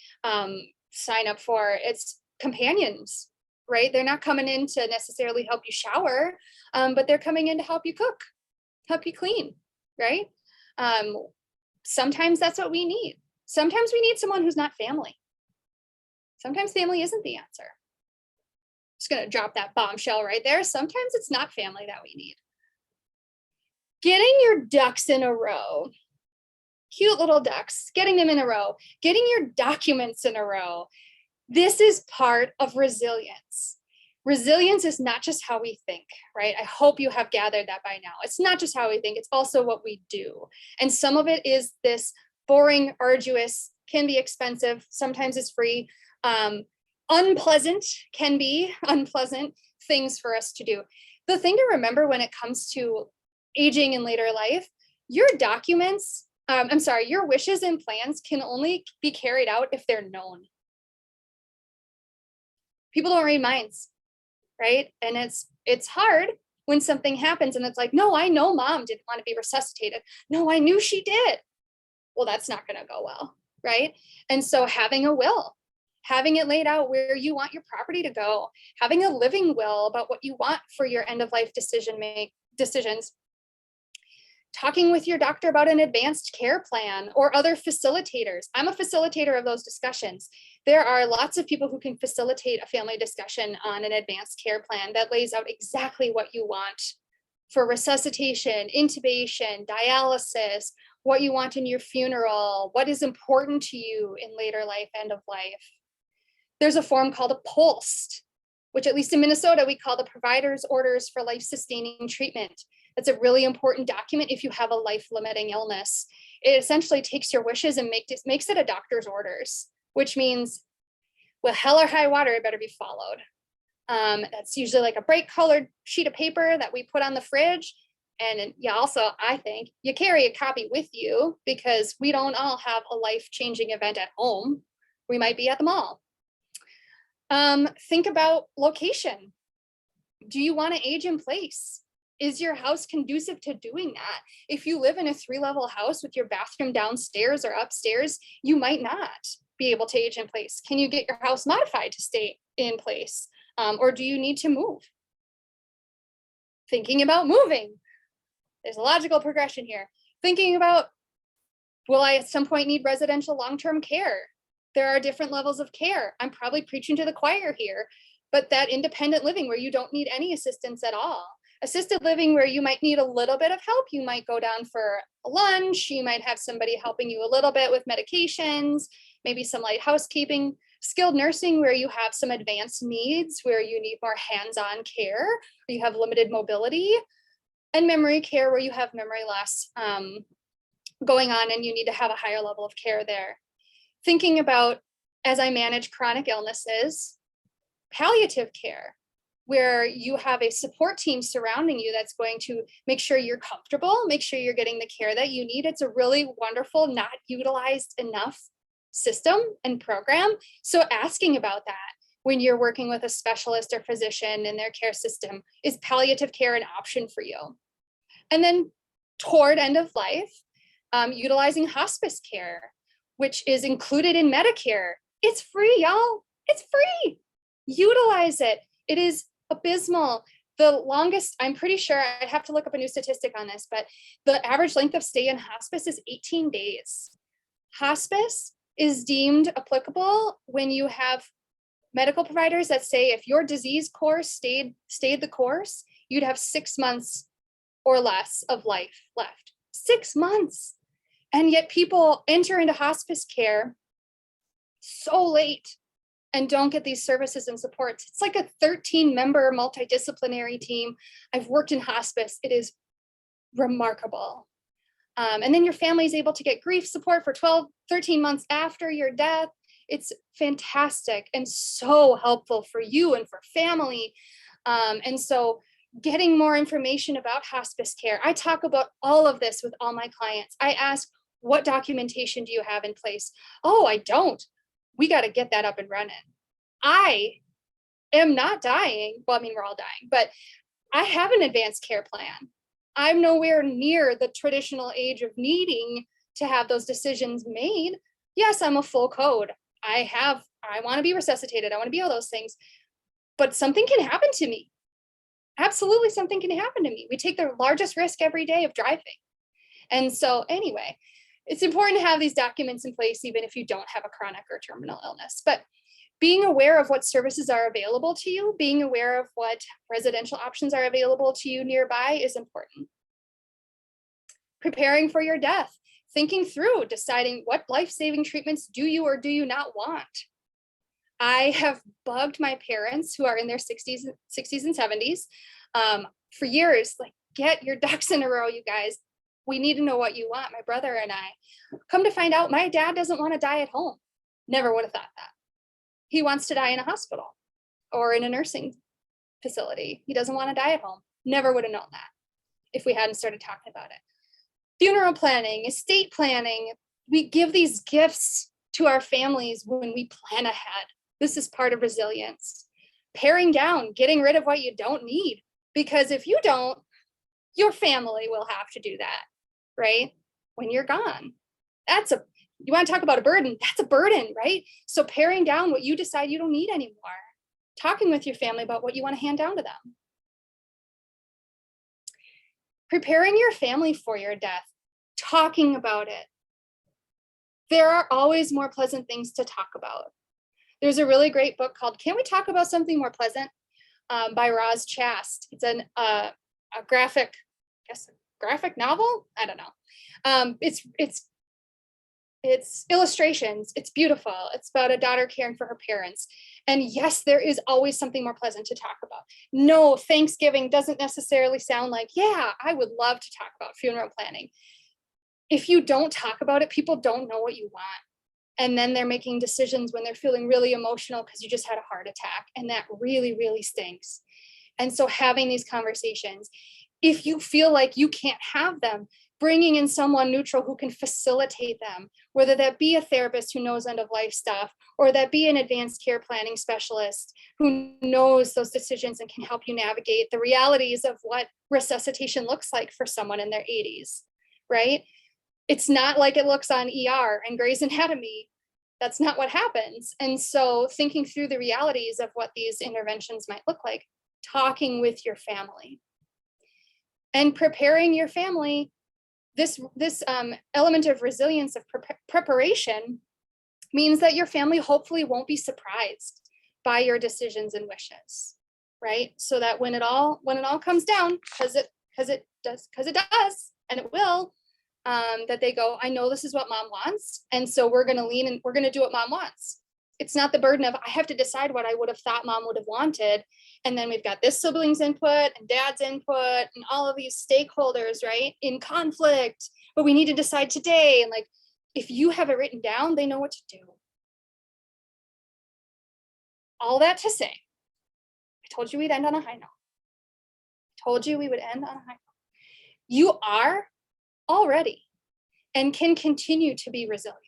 sign up for. It's companions, right? They're not coming in to necessarily help you shower, but they're coming in to help you cook, help you clean, right? Sometimes that's what we need. Sometimes we need someone who's not family. Sometimes family isn't the answer. Just gonna drop that bombshell right there. Sometimes it's not family that we need. Getting your ducks in a row. Cute little ducks, getting them in a row, getting your documents in a row. This is part of resilience. Resilience is not just how we think, right? I hope you have gathered that by now. It's not just how we think, it's also what we do. And some of it is this boring, arduous, can be expensive, sometimes it's free, unpleasant things for us to do. The thing to remember when it comes to aging in later life, your documents, your wishes and plans can only be carried out if they're known. People don't read minds, right? And it's hard when something happens and it's like, no, I know mom didn't want to be resuscitated. No, I knew she did. Well, that's not going to go well, right? And so having a will, having it laid out where you want your property to go, having a living will about what you want for your end of life decisions, talking with your doctor about an advanced care plan or other facilitators. I'm a facilitator of those discussions. There are lots of people who can facilitate a family discussion on an advanced care plan that lays out exactly what you want for resuscitation, intubation, dialysis, what you want in your funeral, what is important to you in later life, end of life. There's a form called a POLST, which at least in Minnesota, we call the Provider's Orders for Life-Sustaining Treatment. That's a really important document if you have a life-limiting illness. It essentially takes your wishes and makes it a doctor's orders, which means, well, hell or high water, it better be followed. That's usually like a bright colored sheet of paper that we put on the fridge. And you also, I think, you carry a copy with you because we don't all have a life-changing event at home. We might be at the mall. Think about location. Do you want to age in place? Is your house conducive to doing that? If you live in a 3-level house with your bathroom downstairs or upstairs, you might not be able to age in place. Can you get your house modified to stay in place? Or do you need to move? Thinking about moving. There's a logical progression here. Thinking about, will I at some point need residential long-term care? There are different levels of care. I'm probably preaching to the choir here, but that independent living where you don't need any assistance at all. Assisted living where you might need a little bit of help. You might go down for a lunch. You might have somebody helping you a little bit with medications, maybe some light housekeeping. Skilled nursing where you have some advanced needs, where you need more hands-on care, where you have limited mobility. And memory care where you have memory loss going on and you need to have a higher level of care there. Thinking about, as I manage chronic illnesses, palliative care, where you have a support team surrounding you that's going to make sure you're comfortable, make sure you're getting the care that you need. It's a really wonderful, not utilized enough system and program. So asking about that when you're working with a specialist or physician in their care system, is palliative care an option for you? And then toward end of life, utilizing hospice care, which is included in Medicare. It's free, y'all. It's free. Utilize it. It is abysmal. The longest, I'm pretty sure, I'd have to look up a new statistic on this, but the average length of stay in hospice is 18 days. Hospice is deemed applicable when you have medical providers that say if your disease course stayed the course, you'd have 6 months or less of life left. 6 months. And yet people enter into hospice care so late and don't get these services and supports. It's like a 13-member multidisciplinary team. I've worked in hospice. It is remarkable. And then your family is able to get grief support for 12, 13 months after your death. It's fantastic and so helpful for you and for family. And so getting more information about hospice care. I talk about all of this with all my clients. I ask, what documentation do you have in place? Oh, I don't. We got to get that up and running. I am not dying. Well, I mean, we're all dying, but I have an advanced care plan. I'm nowhere near the traditional age of needing to have those decisions made. Yes, I'm a full code. I want to be resuscitated. I want to be all those things, but something can happen to me. Absolutely, something can happen to me. We take the largest risk every day of driving. And so anyway, it's important to have these documents in place, even if you don't have a chronic or terminal illness. But being aware of what services are available to you, being aware of what residential options are available to you nearby is important. Preparing for your death, thinking through, deciding what life-saving treatments do you or do you not want. I have bugged my parents who are in their 60s and 70s for years, like, get your ducks in a row, you guys. We need to know what you want, my brother and I. Come to find out, my dad doesn't want to die at home. Never would have thought that. He wants to die in a hospital or in a nursing facility. He doesn't want to die at home. Never would have known that if we hadn't started talking about it. Funeral planning, estate planning. We give these gifts to our families when we plan ahead. This is part of resilience. Paring down, getting rid of what you don't need. Because if you don't, your family will have to do that, right? When you're gone. You want to talk about a burden? That's a burden, right? So paring down what you decide you don't need anymore. Talking with your family about what you want to hand down to them. Preparing your family for your death. Talking about it. There are always more pleasant things to talk about. There's a really great book called Can We Talk About Something More Pleasant? By Roz Chast. It's a graphic novel. I don't know. It's illustrations. It's beautiful. It's about a daughter caring for her parents. And yes, there is always something more pleasant to talk about. No, Thanksgiving doesn't necessarily sound like, yeah, I would love to talk about funeral planning. If you don't talk about it, people don't know what you want. And then they're making decisions when they're feeling really emotional because you just had a heart attack. And that really, really stinks. And so having these conversations, if you feel like you can't have them, bringing in someone neutral who can facilitate them, whether that be a therapist who knows end of life stuff, or that be an advanced care planning specialist who knows those decisions and can help you navigate the realities of what resuscitation looks like for someone in their 80s, right? It's not like it looks on ER and Grey's Anatomy. That's not what happens. And so thinking through the realities of what these interventions might look like, talking with your family and preparing your family. This element of resilience of preparation means that your family hopefully won't be surprised by your decisions and wishes, right? So that when it all comes down, because it does, and it will, that they go, I know this is what mom wants, and so we're going to lean and we're going to do what mom wants. It's not the burden of I have to decide what I would have thought mom would have wanted, and then we've got this sibling's input and dad's input and all of these stakeholders, right, in conflict, but we need to decide today. And like, if you have it written down, they know what to do. All that to say, I told you we'd end on a high note. I told you we would end on a high note. You are already and can continue to be resilient.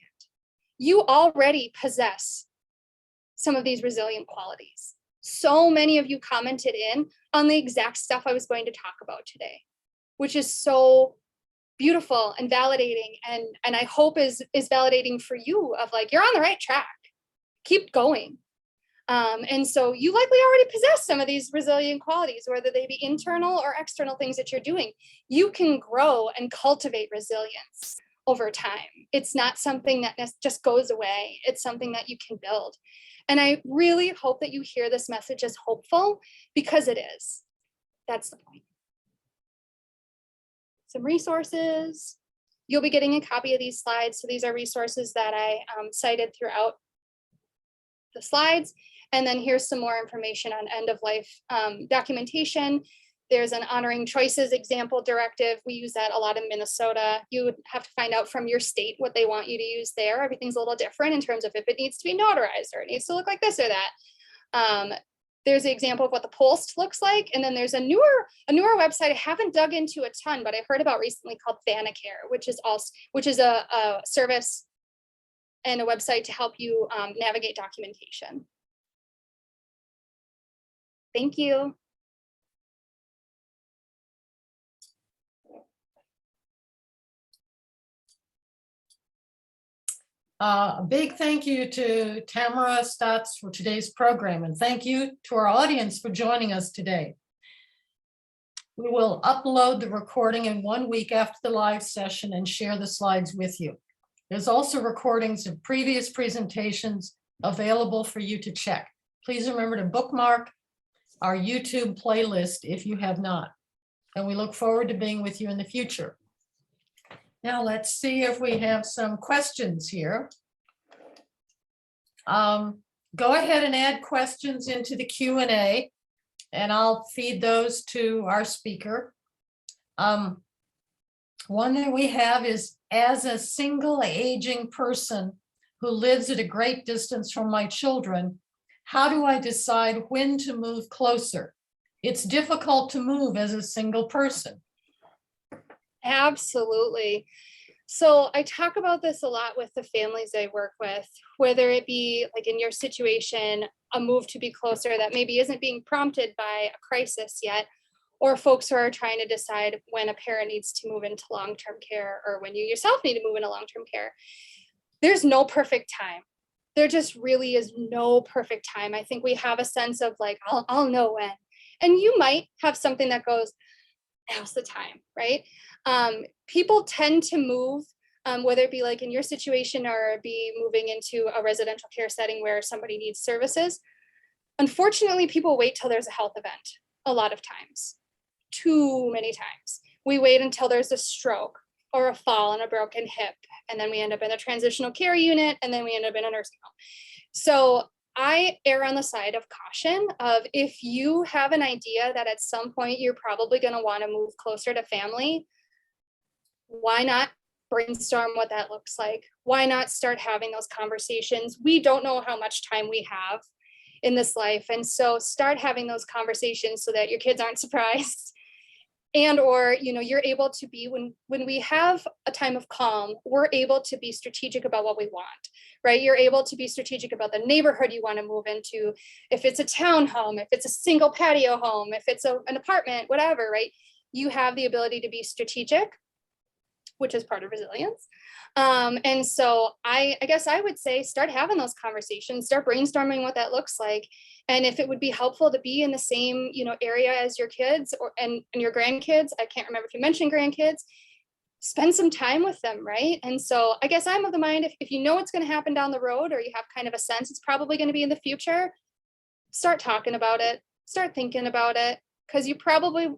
You already possess some of these resilient qualities. So many of you commented in on the exact stuff I was going to talk about today, which is so beautiful and validating, and I hope is validating for you of like, you're on the right track. Keep going. And so you likely already possess some of these resilient qualities, whether they be internal or external things that you're doing. You can grow and cultivate resilience over time. It's not something that just goes away. It's something that you can build. And I really hope that you hear this message as hopeful, because it is. That's the point. Some resources. You'll be getting a copy of these slides. So these are resources that I cited throughout the slides. And then here's some more information on end of life documentation. There's an honoring choices example directive. We use that a lot in Minnesota. You would have to find out from your state what they want you to use there. Everything's a little different in terms of if it needs to be notarized or it needs to look like this or that. There's an example of what the post looks like. And then there's a newer website I haven't dug into a ton, but I heard about recently called Thanacare, which is a service and a website to help you navigate documentation. Thank you.
A big thank you to Tamara Stotz for today's program, and thank you to our audience for joining us today. We will upload the recording in 1 week after the live session and share the slides with you. There's also recordings of previous presentations available for you to check. Please remember to bookmark our YouTube playlist if you have not. And we look forward to being with you in the future. Now let's see if we have some questions here. Go ahead and add questions into the Q&A, and I'll feed those to our speaker. One that we have is, as a single aging person who lives at a great distance from my children, how do I decide when to move closer? It's difficult to move as a single person.
Absolutely. So I talk about this a lot with the families I work with, whether it be like in your situation, a move to be closer that maybe isn't being prompted by a crisis yet, or folks who are trying to decide when a parent needs to move into long-term care, or when you yourself need to move into long-term care. There's no perfect time. There just really is no perfect time. I think we have a sense of like, I'll know when. And you might have something that goes, now's the time, right? People tend to move, whether it be like in your situation or be moving into a residential care setting where somebody needs services. Unfortunately, people wait till there's a health event a lot of times, too many times. We wait until there's a stroke or a fall and a broken hip, and then we end up in a transitional care unit, and then we end up in a nursing home. So I err on the side of caution of, if you have an idea that at some point you're probably going to want to move closer to family, why not brainstorm what that looks like? Why not start having those conversations? We don't know how much time we have in this life. And so start having those conversations so that your kids aren't surprised. And or, you're able to be, when we have a time of calm, we're able to be strategic about what we want, right? You're able to be strategic about the neighborhood you want to move into, if it's a townhome, if it's a single patio home, if it's an apartment, whatever, right? You have the ability to be strategic, which is part of resilience. And so I guess I would say start having those conversations, start brainstorming what that looks like. And if it would be helpful to be in the same, area as your kids and your grandkids, I can't remember if you mentioned grandkids, spend some time with them, right? And so I guess I'm of the mind, if you know what's going to happen down the road, or you have kind of a sense it's probably going to be in the future, start talking about it, start thinking about it, because you probably,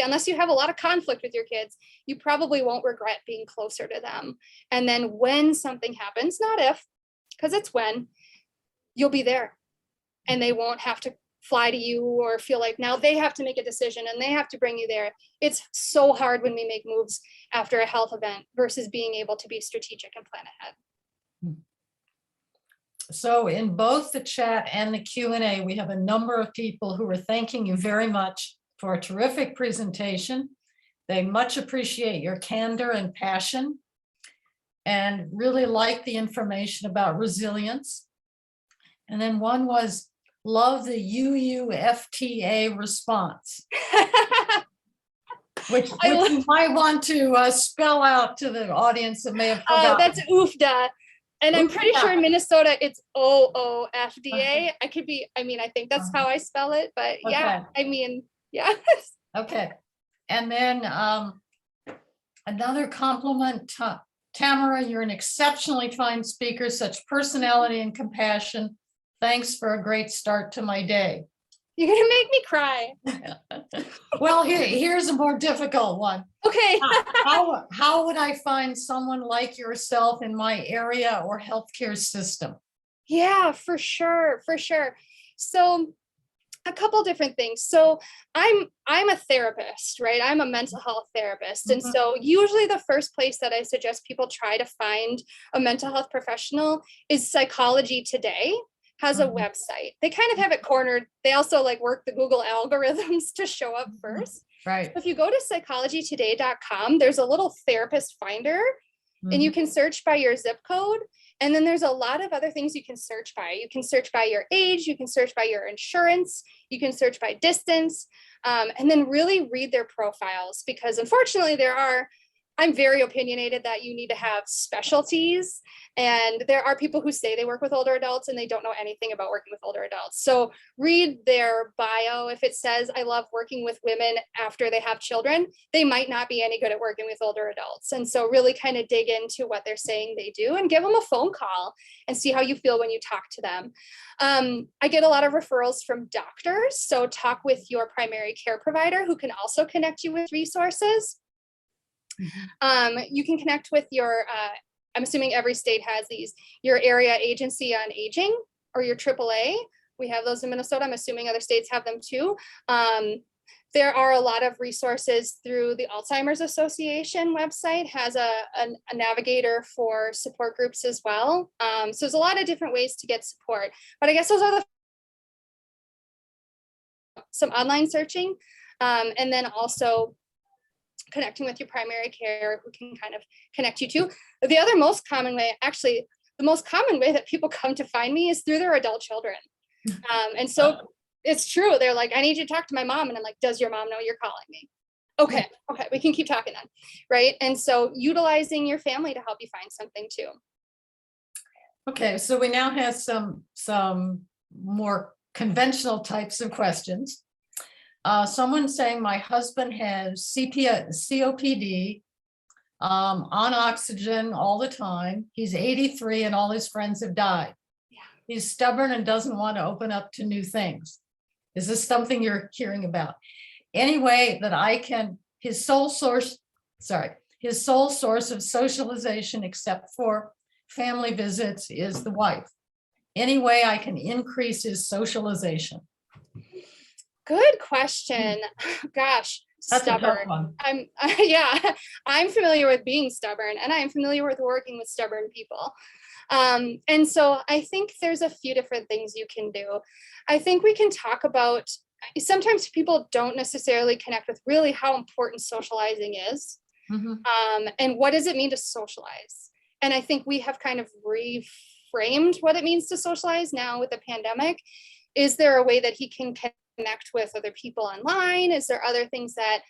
unless you have a lot of conflict with your kids, you probably won't regret being closer to them. And then when something happens, not if, because it's when, you'll be there. And they won't have to fly to you or feel like now they have to make a decision and they have to bring you there. It's so hard when we make moves after a health event versus being able to be strategic and plan ahead.
So in both the chat and the Q&A, we have a number of people who are thanking you very much for a terrific presentation. They much appreciate your candor and passion and really like the information about resilience. And then one was, love the UUFTA response, which you might want to spell out to the audience that may have forgotten.
That's UFDA. And I'm pretty sure in Minnesota it's OOFDA. I could be, I think that's how I spell it, but yeah, yeah.
Okay. And then another compliment, Tamara, you're an exceptionally fine speaker, such personality and compassion. Thanks for a great start to my day.
You're gonna make me cry.
Well, here's a more difficult one.
Okay.
How would I find someone like yourself in my area or healthcare system?
Yeah, for sure. So a couple different things. So I'm a therapist, right? I'm a mental health therapist. And so usually the first place that I suggest people try to find a mental health professional is Psychology Today. Has a website. They kind of have it cornered. They also work the Google algorithms to show up first.
Right.
So if you go to psychologytoday.com, there's a little therapist finder and you can search by your zip code. And then there's a lot of other things you can search by. You can search by your age, you can search by your insurance, you can search by distance, and then really read their profiles, because unfortunately I'm very opinionated that you need to have specialties. And there are people who say they work with older adults and they don't know anything about working with older adults. So read their bio. If it says, I love working with women after they have children, they might not be any good at working with older adults. And so really kind of dig into what they're saying they do and give them a phone call and see how you feel when you talk to them. I get a lot of referrals from doctors. So talk with your primary care provider, who can also connect you with resources. You can connect with your, I'm assuming every state has these, your area agency on aging or your AAA. We have those in Minnesota. I'm assuming other states have them too. There are a lot of resources through the Alzheimer's Association website, has a navigator for support groups as well. So there's a lot of different ways to get support, but I guess those are some online searching, and then also connecting with your primary care, who can kind of connect you to. The other most common way, actually, the most common way that people come to find me is through their adult children. And so it's true. They're like, I need you to talk to my mom. And I'm like, does your mom know you're calling me? Okay, we can keep talking then, right? And so utilizing your family to help you find something too.
Okay, so we now have some more conventional types of questions. Someone saying, my husband has COPD, on oxygen all the time. He's 83 and all his friends have died.
Yeah.
He's stubborn and doesn't want to open up to new things. Is this something you're hearing about? Any way that I can, his sole source of socialization, except for family visits, is the wife. Any way I can increase his socialization?
Good question. Gosh,
That's
stubborn. I'm familiar with being stubborn, and I'm familiar with working with stubborn people. And so I think there's a few different things you can do. I think we can talk about sometimes people don't necessarily connect with really how important socializing is. And what does it mean to socialize? And I think we have kind of reframed what it means to socialize now with the pandemic. Is there a way that he can connect with other people online? Is there other things that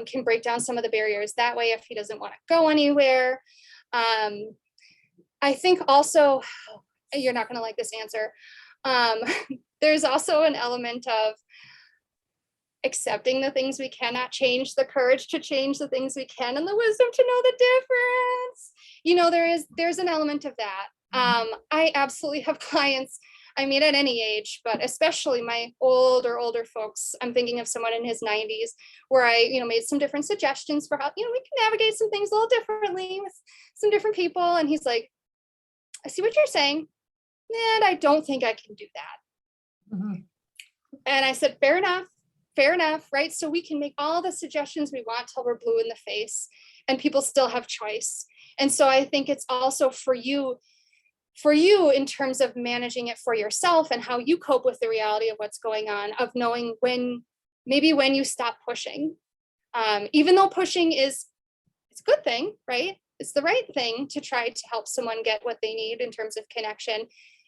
can break down some of the barriers that way if he doesn't want to go anywhere? I think also, you're not going to like this answer. There's also an element of accepting the things we cannot change, the courage to change the things we can, and the wisdom to know the difference. You know, there's an element of that. I absolutely have clients, I mean, at any age, but especially my older folks. I'm thinking of someone in his 90s where I, made some different suggestions for how, we can navigate some things a little differently with some different people. And he's like, I see what you're saying, and I don't think I can do that. And I said, fair enough, right? So we can make all the suggestions we want till we're blue in the face, and people still have choice. And so I think it's also for you in terms of managing it for yourself and how you cope with the reality of what's going on, of knowing when you stop pushing, even though pushing it's a good thing, right? It's the right thing to try to help someone get what they need in terms of connection.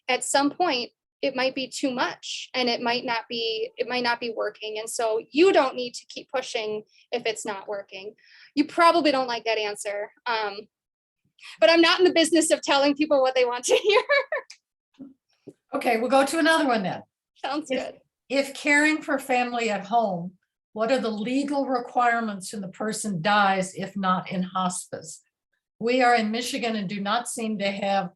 At some point, it might be too much, and it might not be working. And so you don't need to keep pushing if it's not working. You probably don't like that answer. But I'm not in the business of telling people what they want to hear.
Okay, we'll go to another one then.
Sounds good.
If caring for family at home, what are the legal requirements when the person dies if not in hospice? We are in Michigan and do not seem to have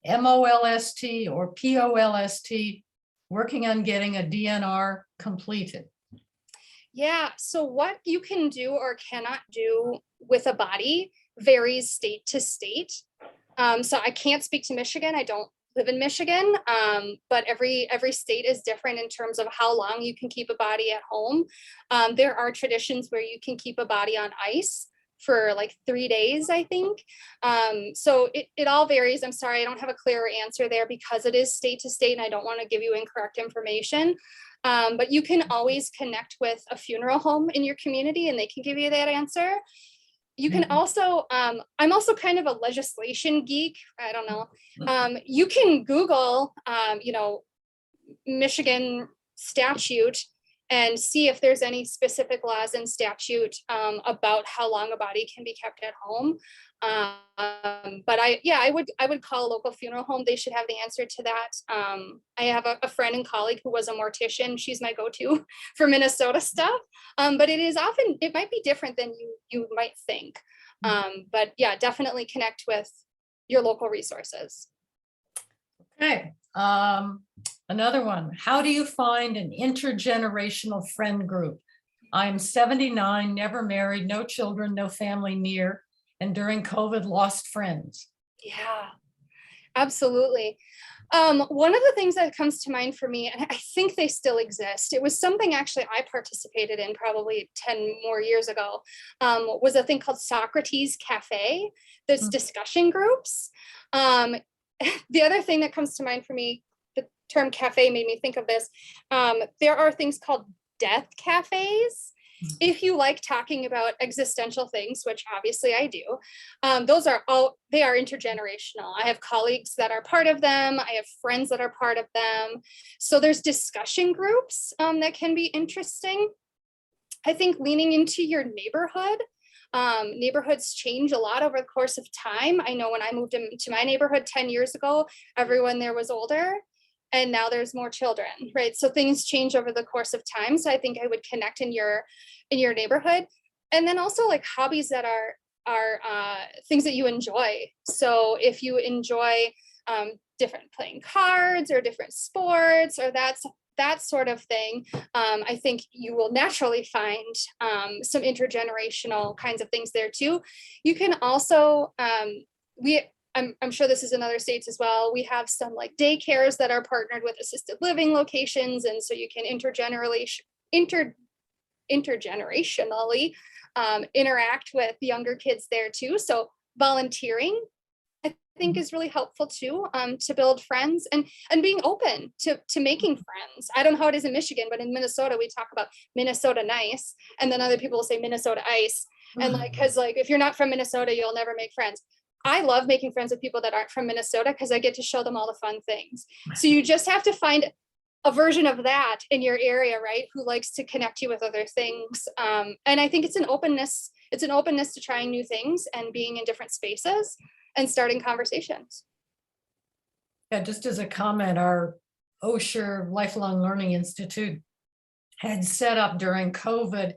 MOLST or POLST, working on getting a DNR completed. Yeah,
so what you can do or cannot do with a body varies state to state. So I can't speak to Michigan. I don't live in Michigan, but every state is different in terms of how long you can keep a body at home. There are traditions where you can keep a body on ice for like 3 days, I think. So it all varies. I'm sorry, I don't have a clearer answer there because it is state to state, and I don't want to give you incorrect information. But you can always connect with a funeral home in your community, and they can give you that answer. You can also, I'm also kind of a legislation geek. I don't know. You can Google, Michigan statute and see if there's any specific laws and statute about how long a body can be kept at home. But I would call a local funeral home. They should have the answer to that. I have a friend and colleague who was a mortician. She's my go-to for Minnesota stuff. But it might be different than you might think. But yeah, definitely connect with your local resources.
Okay. Another one. How do you find an intergenerational friend group? I'm 79, never married, no children, no family near, and during COVID lost friends. Yeah,
absolutely. One of the things that comes to mind for me, and I think they still exist, it was something actually I participated in probably 10 more years ago, was a thing called Socrates Cafe. There's discussion groups. The other thing that comes to mind for me, the term cafe made me think of this. There are things called death cafes. If you like talking about existential things, which obviously I do, they are intergenerational. I have colleagues that are part of them. I have friends that are part of them. So there's discussion groups that can be interesting. I think leaning into your neighborhood. Neighborhoods change a lot over the course of time. I know when I moved into my neighborhood 10 years ago, everyone there was older, and now there's more children, right? So things change over the course of time. So I think I would connect in your neighborhood. And then also like hobbies that are things that you enjoy. So if you enjoy different playing cards or different sports or that sort of thing, I think you will naturally find some intergenerational kinds of things there too. You can also, I'm sure this is in other states as well. We have some like daycares that are partnered with assisted living locations. And so you can intergenerationally interact with younger kids there too. So volunteering, I think is really helpful too, to build friends and being open to making friends. I don't know how it is in Michigan, but in Minnesota, we talk about Minnesota nice. And then other people will say Minnesota ice. And like, cause like, if you're not from Minnesota, you'll never make friends. I love making friends with people that aren't from Minnesota because I get to show them all the fun things. So you just have to find a version of that in your area, right? Who likes to connect you with other things. And I think it's an openness to trying new things and being in different spaces and starting conversations.
Yeah, just as a comment, our Osher Lifelong Learning Institute had set up during COVID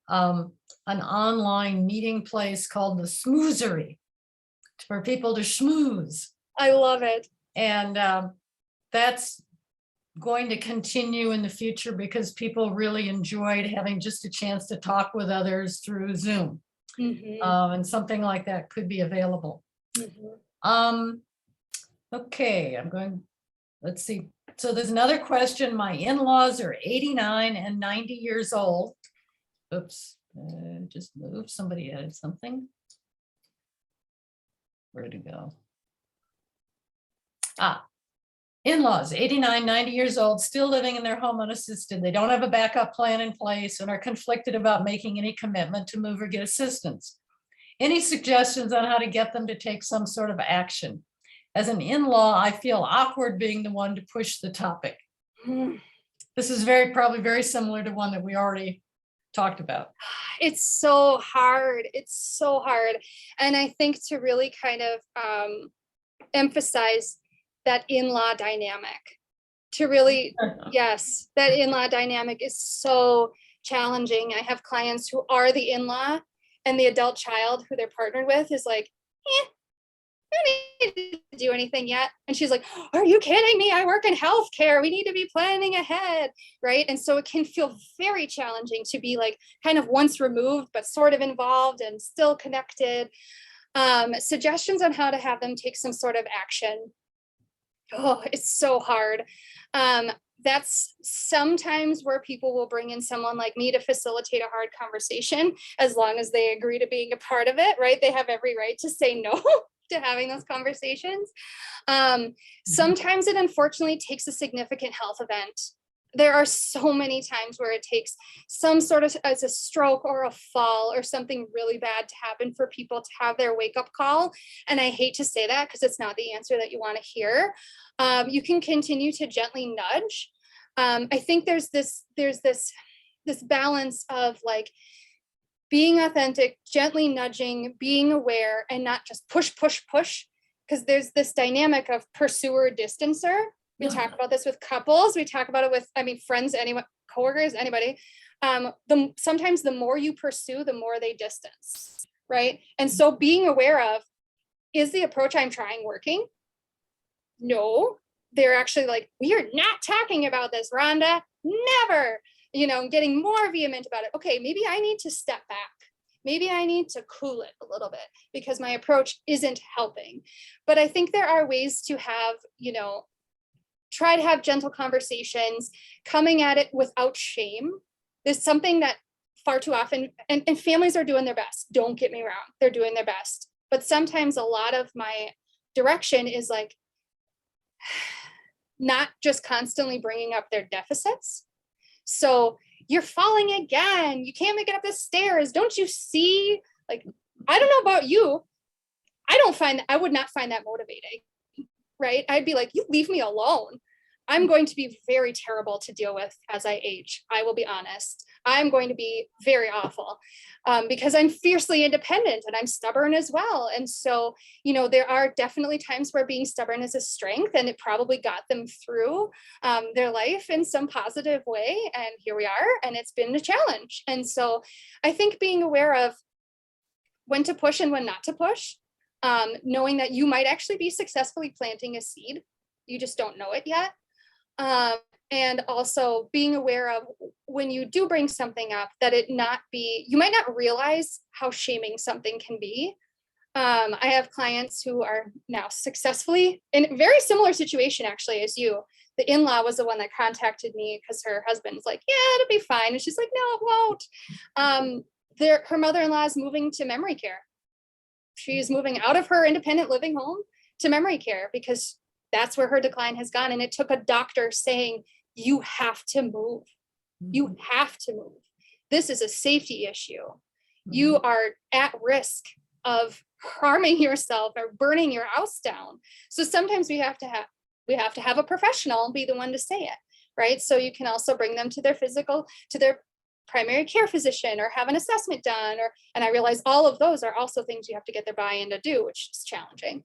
an online meeting place called the Smoozery for people to schmooze.
I love it.
And that's going to continue in the future because people really enjoyed having just a chance to talk with others through Zoom. And something like that could be available. Okay, let's see. So there's another question. My in-laws are 89 and 90 years old. Oops, just moved. Somebody added something. Where'd it go? In-laws, 89, 90 years old, still living in their home unassisted. They don't have a backup plan in place and are conflicted about making any commitment to move or get assistance. Any suggestions on how to get them to take some sort of action? As an in-law, I feel awkward being the one to push the topic. This is probably very similar to one that we already talked about.
It's so hard. It's so hard. And I think to really kind of emphasize that in-law dynamic, to really, yes, that in-law dynamic is so challenging. I have clients who are the in-law and the adult child who they're partnered with is like, I don't need to do anything yet. And she's like, are you kidding me? I work in healthcare. We need to be planning ahead, right? And so it can feel very challenging to be like kind of once removed, but sort of involved and still connected. Suggestions on how to have them take some sort of action. Oh, it's so hard. That's sometimes where people will bring in someone like me to facilitate a hard conversation, as long as they agree to being a part of it, right? They have every right to say no to having those conversations. Sometimes it unfortunately takes a significant health event. There are so many times where it takes some sort of as a stroke or a fall or something really bad to happen for people to have their wake up call. And I hate to say that because it's not the answer that you want to hear. You can continue to gently nudge. I think there's this balance of like being authentic, gently nudging, being aware, and not just push, because there's this dynamic of pursuer distancer. We talk about this with couples. We talk about it with, friends, anyone, coworkers, anybody. Sometimes the more you pursue, the more they distance, right? And so being aware of, is the approach I'm trying working? No, they're actually like, we are not talking about this, Rhonda, never, getting more vehement about it. Okay, maybe I need to step back. Maybe I need to cool it a little bit because my approach isn't helping. But I think there are ways to have, try to have gentle conversations, coming at it without shame. There's something that far too often, and families are doing their best. Don't get me wrong, they're doing their best. But sometimes a lot of my direction is like, not just constantly bringing up their deficits. So you're falling again. You can't make it up the stairs. Don't you see? Like, I don't know about you. I would not find that motivating, right? I'd be like, you leave me alone. I'm going to be very terrible to deal with as I age. I will be honest. I'm going to be very awful because I'm fiercely independent and I'm stubborn as well. And so, there are definitely times where being stubborn is a strength, and it probably got them through their life in some positive way. And here we are, and it's been a challenge. And so I think being aware of when to push and when not to push, knowing that you might actually be successfully planting a seed. You just don't know it yet. And also being aware of when you do bring something up, that you might not realize how shaming something can be. I have clients who are now successfully in a very similar situation actually as you. The in-law was the one that contacted me because her husband's like, yeah, it'll be fine. And she's like, no, it won't. Her mother-in-law is moving to memory care. She's moving out of her independent living home to memory care because that's where her decline has gone. And it took a doctor saying, you have to move. You have to move. This is a safety issue. You are at risk of harming yourself or burning your house down. So sometimes we have to have a professional be the one to say it, right? So you can also bring them to their primary care physician or have an assessment done, and I realize all of those are also things you have to get their buy-in to do, which is challenging.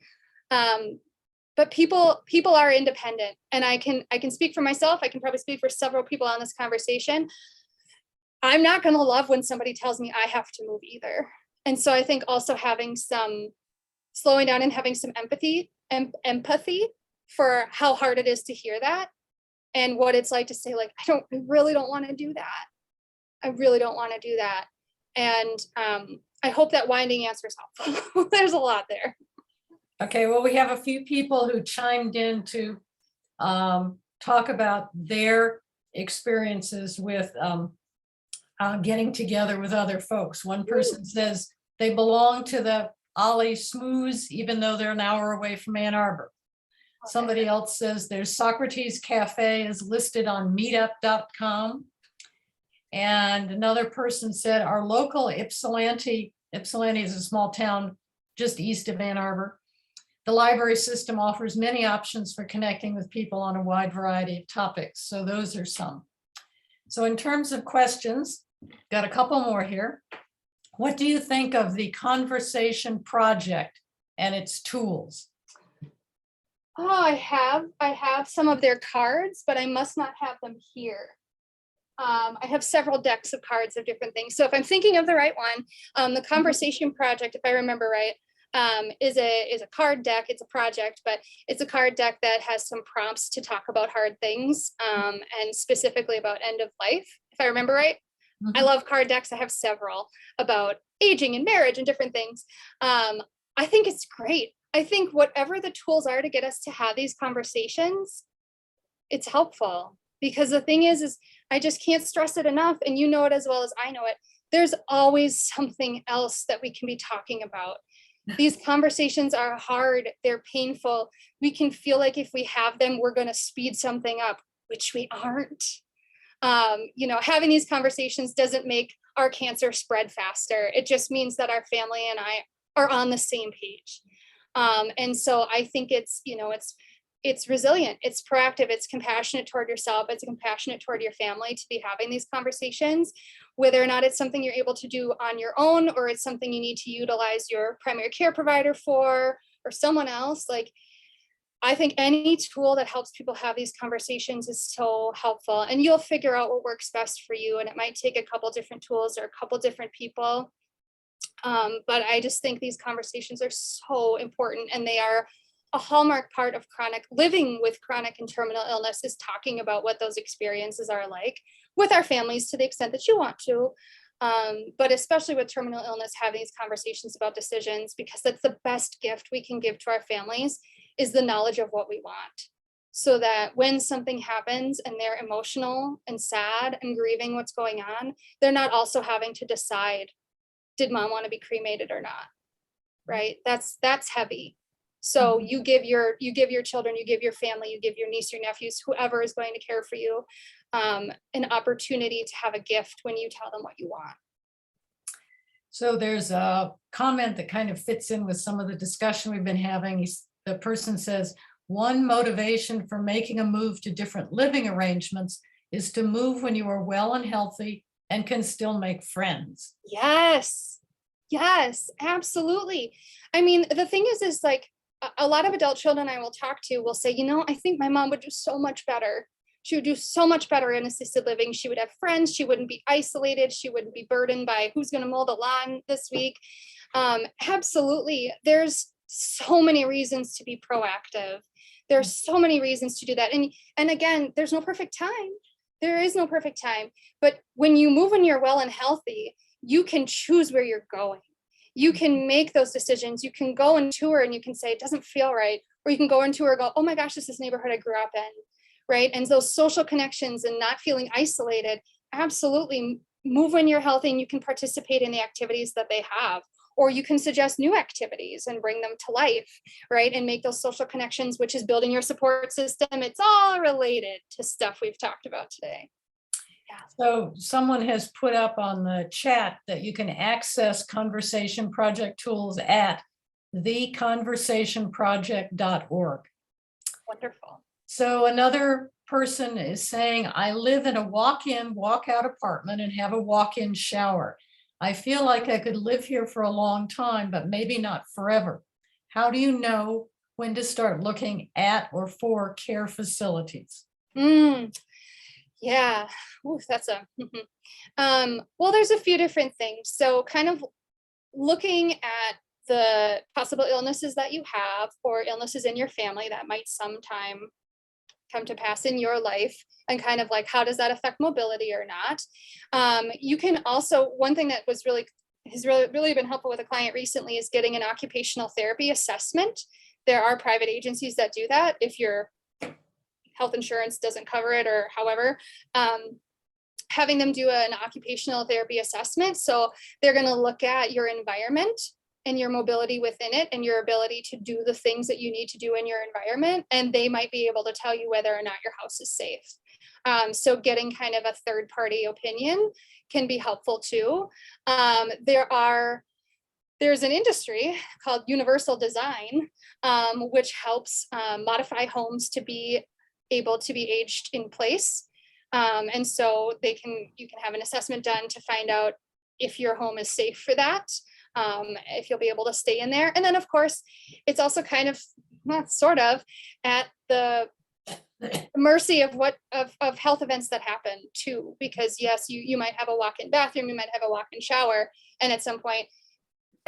But people are independent, and I can speak for myself. I can probably speak for several people on this conversation. I'm not going to love when somebody tells me I have to move either. And so I think also having some slowing down and having some empathy for how hard it is to hear that and what it's like to say, like, I really don't want to do that. I really don't want to do that. And I hope that winding answer is helpful. There's a lot there.
Okay, well, we have a few people who chimed in to talk about their experiences with getting together with other folks. One person says they belong to the Ollie Smooze, even though they're an hour away from Ann Arbor. Okay. Somebody else says there's Socrates Cafe is listed on meetup.com. And another person said our local Ypsilanti is a small town just east of Ann Arbor. The library system offers many options for connecting with people on a wide variety of topics. So those are some. So in terms of questions, got a couple more here. What do you think of the Conversation Project and its tools?
Oh, I have some of their cards, but I must not have them here. I have several decks of cards of different things. So if I'm thinking of the right one, the Conversation Project, if I remember right, is a card deck. It's a project, but it's a card deck that has some prompts to talk about hard things, and specifically about end of life, if I remember right. I love card decks. I have several about aging and marriage and different things. I think it's great. I think whatever the tools are to get us to have these conversations, it's helpful. Because the thing is I just can't stress it enough. And you know it as well as I know it. There's always something else that we can be talking about. These conversations are hard. They're painful. We can feel like if we have them, we're going to speed something up, which we aren't. Having these conversations doesn't make our cancer spread faster. It just means that our family and I are on the same page. And so I think it's resilient, it's proactive, it's compassionate toward yourself, it's compassionate toward your family to be having these conversations, whether or not it's something you're able to do on your own, or it's something you need to utilize your primary care provider for, or someone else. Like, I think any tool that helps people have these conversations is so helpful, and you'll figure out what works best for you. And it might take a couple different tools or a couple different people. But I just think these conversations are so important, and they are a hallmark part of living with chronic and terminal illness, is talking about what those experiences are like with our families to the extent that you want to. But especially with terminal illness, having these conversations about decisions, because that's the best gift we can give to our families, is the knowledge of what we want. So that when something happens and they're emotional and sad and grieving what's going on, they're not also having to decide, did mom want to be cremated or not? Right? That's heavy. So you give your children, you give your family, you give your niece, your nephews, whoever is going to care for you, an opportunity to have a gift when you tell them what you want.
So there's a comment that kind of fits in with some of the discussion we've been having. The person says, one motivation for making a move to different living arrangements is to move when you are well and healthy and can still make friends. Yes, absolutely. I mean, the thing is like, a lot of adult children I will talk to will say, I think my mom would do so much better. She would do so much better in assisted living. She would have friends. She wouldn't be isolated. She wouldn't be burdened by who's going to mow the lawn this week. Absolutely. There's so many reasons to be proactive. There's so many reasons to do that. And again, there's no perfect time. There is no perfect time. But when you move when you're well and healthy, you can choose where you're going. You can make those decisions. You can go and tour and you can say, it doesn't feel right. Or you can go and tour and go, oh my gosh, this is the neighborhood I grew up in, right? And those social connections and not feeling isolated, absolutely move when you're healthy and you can participate in the activities that they have.
or you can suggest new activities and bring them to life, right? And make those social connections, which is building your support system. It's all related to stuff we've talked about today.
So someone has put up on the chat that you can access conversation project tools at theconversationproject.org.
Wonderful.
So another person is saying, I live in a walk-in, walk-out apartment and have a walk-in shower. I feel like I could live here for a long time, but maybe not forever. How do you know when to start looking at or for care facilities?
Yeah, ooh, that's a, well, there's a few different things. So kind of looking at the possible illnesses that you have or illnesses in your family that might sometime come to pass in your life, and kind of like, how does that affect mobility or not? You can also, one thing that has really been helpful with a client recently is getting an occupational therapy assessment. There are private agencies that do that if your health insurance doesn't cover it or however, having them do an occupational therapy assessment. So they're going to look at your environment and your mobility within it and your ability to do the things that you need to do in your environment. And they might be able to tell you whether or not your house is safe. So getting kind of a third party opinion can be helpful too. There's an industry called universal design, which helps modify homes to be able to be aged in place. And so you can have an assessment done to find out if your home is safe for that, if you'll be able to stay in there. And then of course, it's also kind of, sort of at the mercy of of health events that happen too, because yes, you might have a walk-in bathroom, you might have a walk-in shower, and at some point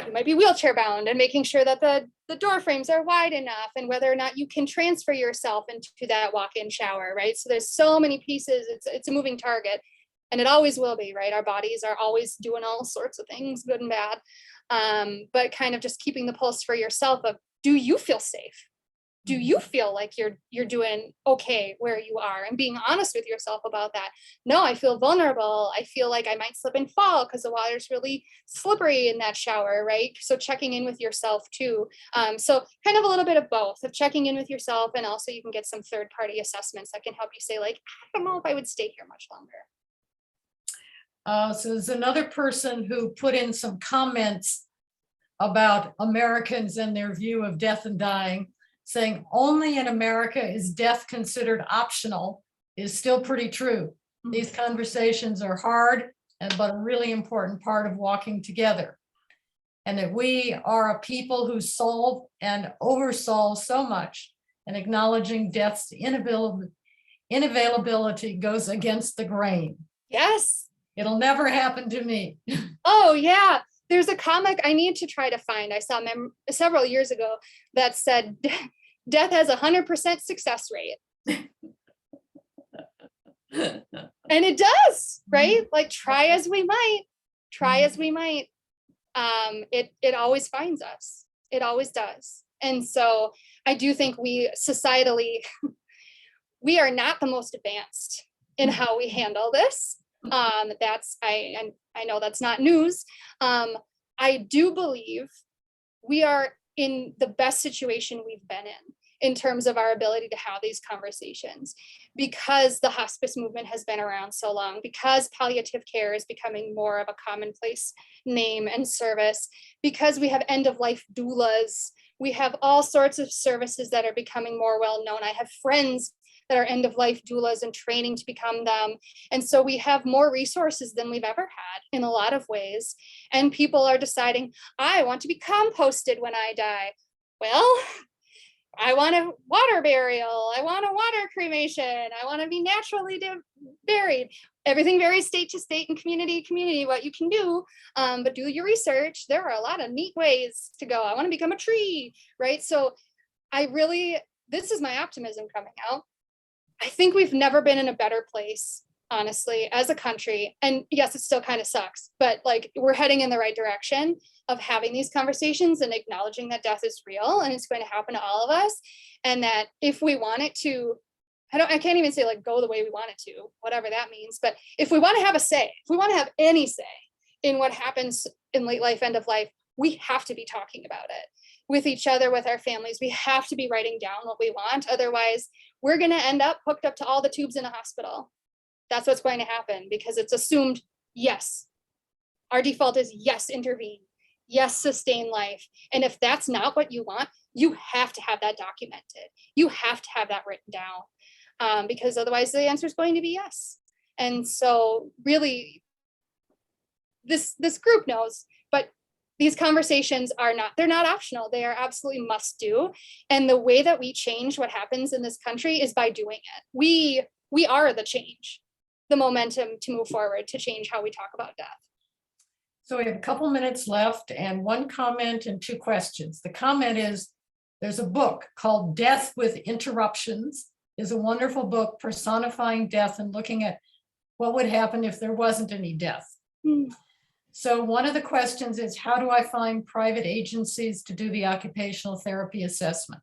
you might be wheelchair bound, and making sure that the door frames are wide enough and whether or not you can transfer yourself into that walk-in shower, right? So there's so many pieces. It's a moving target, and it always will be, right? Our bodies are always doing all sorts of things, good and bad. But kind of just keeping the pulse for yourself of, do you feel safe? Do you feel like you're doing okay where you are, and being honest with yourself about that? No, I feel vulnerable. I feel like I might slip and fall because the water's really slippery in that shower, right? So checking in with yourself too. So kind of a little bit of both, of checking in with yourself, and also you can get some third party assessments that can help you say like, I don't know if I would stay here much longer.
So there's another person who put in some comments about Americans and their view of death and dying, saying only in America is death considered optional, is still pretty true. These conversations are hard, but a really important part of walking together. And that we are a people who solve and oversolve so much, and acknowledging death's inavailability goes against the grain.
Yes.
It'll never happen to me.
Oh yeah. There's a comic I need to try to find. I saw several years ago that said death has 100% success rate. And it does, right? Like try as we might, it always finds us. It always does. And so I do think we societally, we are not the most advanced in how we handle this. I know that's not news. I do believe we are in the best situation we've been in terms of our ability to have these conversations, because the hospice movement has been around so long, because palliative care is becoming more of a commonplace name and service, because we have end-of-life doulas, we have all sorts of services that are becoming more well-known. I have friends that are end-of-life doulas and training to become them. And so we have more resources than we've ever had in a lot of ways. And people are deciding, I want to be composted when I die. Well, I want a water burial. I want a water cremation. I want to be naturally buried. Everything varies state to state and community to community, what you can do. But do your research. There are a lot of neat ways to go. I want to become a tree, right? So this is my optimism coming out. I think we've never been in a better place, honestly, as a country. And yes, it still kind of sucks, but like we're heading in the right direction of having these conversations and acknowledging that death is real and it's going to happen to all of us. And that if we want it to, I can't even say like go the way we want it to, whatever that means. But if we want to have a say, if we want to have any say in what happens in late life, end of life, we have to be talking about it with each other, with our families. We have to be writing down what we want. Otherwise, we're going to end up hooked up to all the tubes in a hospital. That's what's going to happen, because it's assumed, yes, our default is yes, intervene, yes, sustain life. And if that's not what you want, you have to have that documented. You have to have that written down, because otherwise the answer is going to be yes. And so really, this group knows, but these conversations they're not optional. They are absolutely must do. And the way that we change what happens in this country is by doing it. We are the change, the momentum to move forward, to change how we talk about death.
So we have a couple minutes left, and one comment and two questions. The comment is, there's a book called Death with Interruptions. It's a wonderful book personifying death and looking at what would happen if there wasn't any death. So one of the questions is, how do I find private agencies to do the occupational therapy assessment?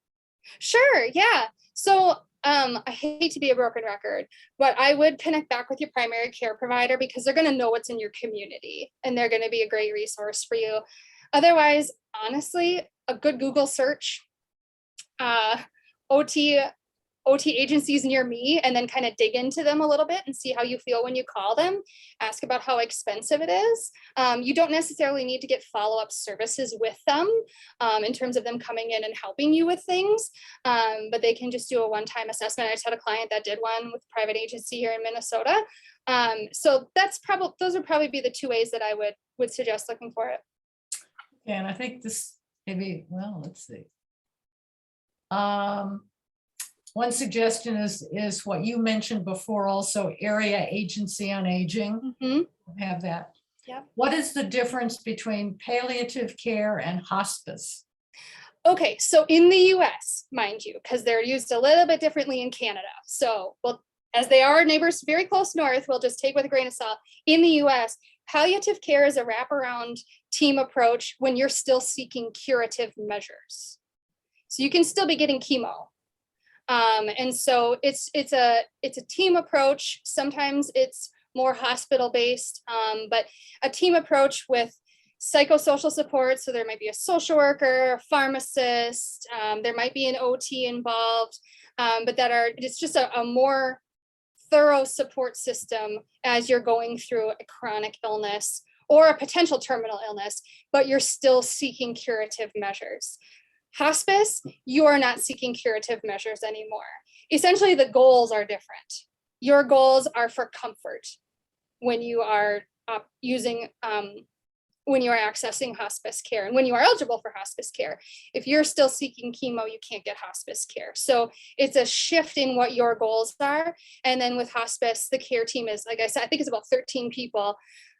Sure, yeah. So I hate to be a broken record, but I would connect back with your primary care provider, because they're going to know what's in your community and they're going to be a great resource for you. Otherwise, honestly, a good Google search, OT agencies near me, and then kind of dig into them a little bit and see how you feel when you call them. Ask about how expensive it is. You don't necessarily need to get follow-up services with them in terms of them coming in and helping you with things, but they can just do a one-time assessment. I just had a client that did one with a private agency here in Minnesota. So those would probably be the two ways that I would suggest looking for it.
And I think this maybe, well, let's see. One suggestion is what you mentioned before, also area agency on aging. Have that.
Yep.
What is the difference between palliative care and hospice?
Okay, so in the US, mind you, because they're used a little bit differently in Canada. So, well, as they are neighbors very close north, we'll just take with a grain of salt. In the US, palliative care is a wraparound team approach when you're still seeking curative measures. So you can still be getting chemo. And so it's a team approach. Sometimes it's more hospital based, but a team approach with psychosocial support. So there might be a social worker, a pharmacist, there might be an OT involved, but it's just a more thorough support system as you're going through a chronic illness or a potential terminal illness, but you're still seeking curative measures. Hospice, you are not seeking curative measures anymore. Essentially, the goals are different. Your goals are for comfort when you are when you are accessing hospice care and when you are eligible for hospice care. If you're still seeking chemo, you can't get hospice care. So it's a shift in what your goals are. And then with hospice, the care team is, like I said, I think it's about 13 people,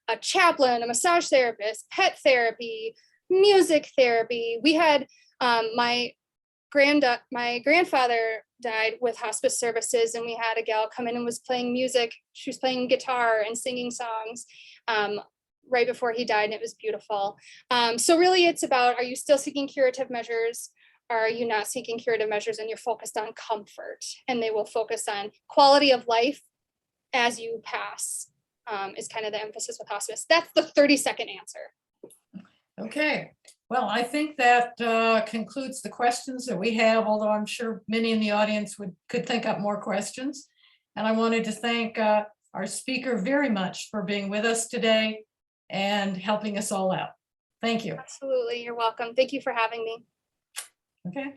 a chaplain, a massage therapist, pet therapy, music therapy. We had my grandfather died with hospice services, and we had a gal come in and was playing music. She was playing guitar and singing songs right before he died, and it was beautiful. So really it's about, are you still seeking curative measures? Are you not seeking curative measures and you're focused on comfort? And they will focus on quality of life as you pass, is kind of the emphasis with hospice. That's the 30-second answer.
Okay. Well, I think that concludes the questions that we have, although I'm sure many in the audience could think up more questions. And I wanted to thank our speaker very much for being with us today and helping us all out. Thank you.
Absolutely. You're welcome. Thank you for having me.
Okay.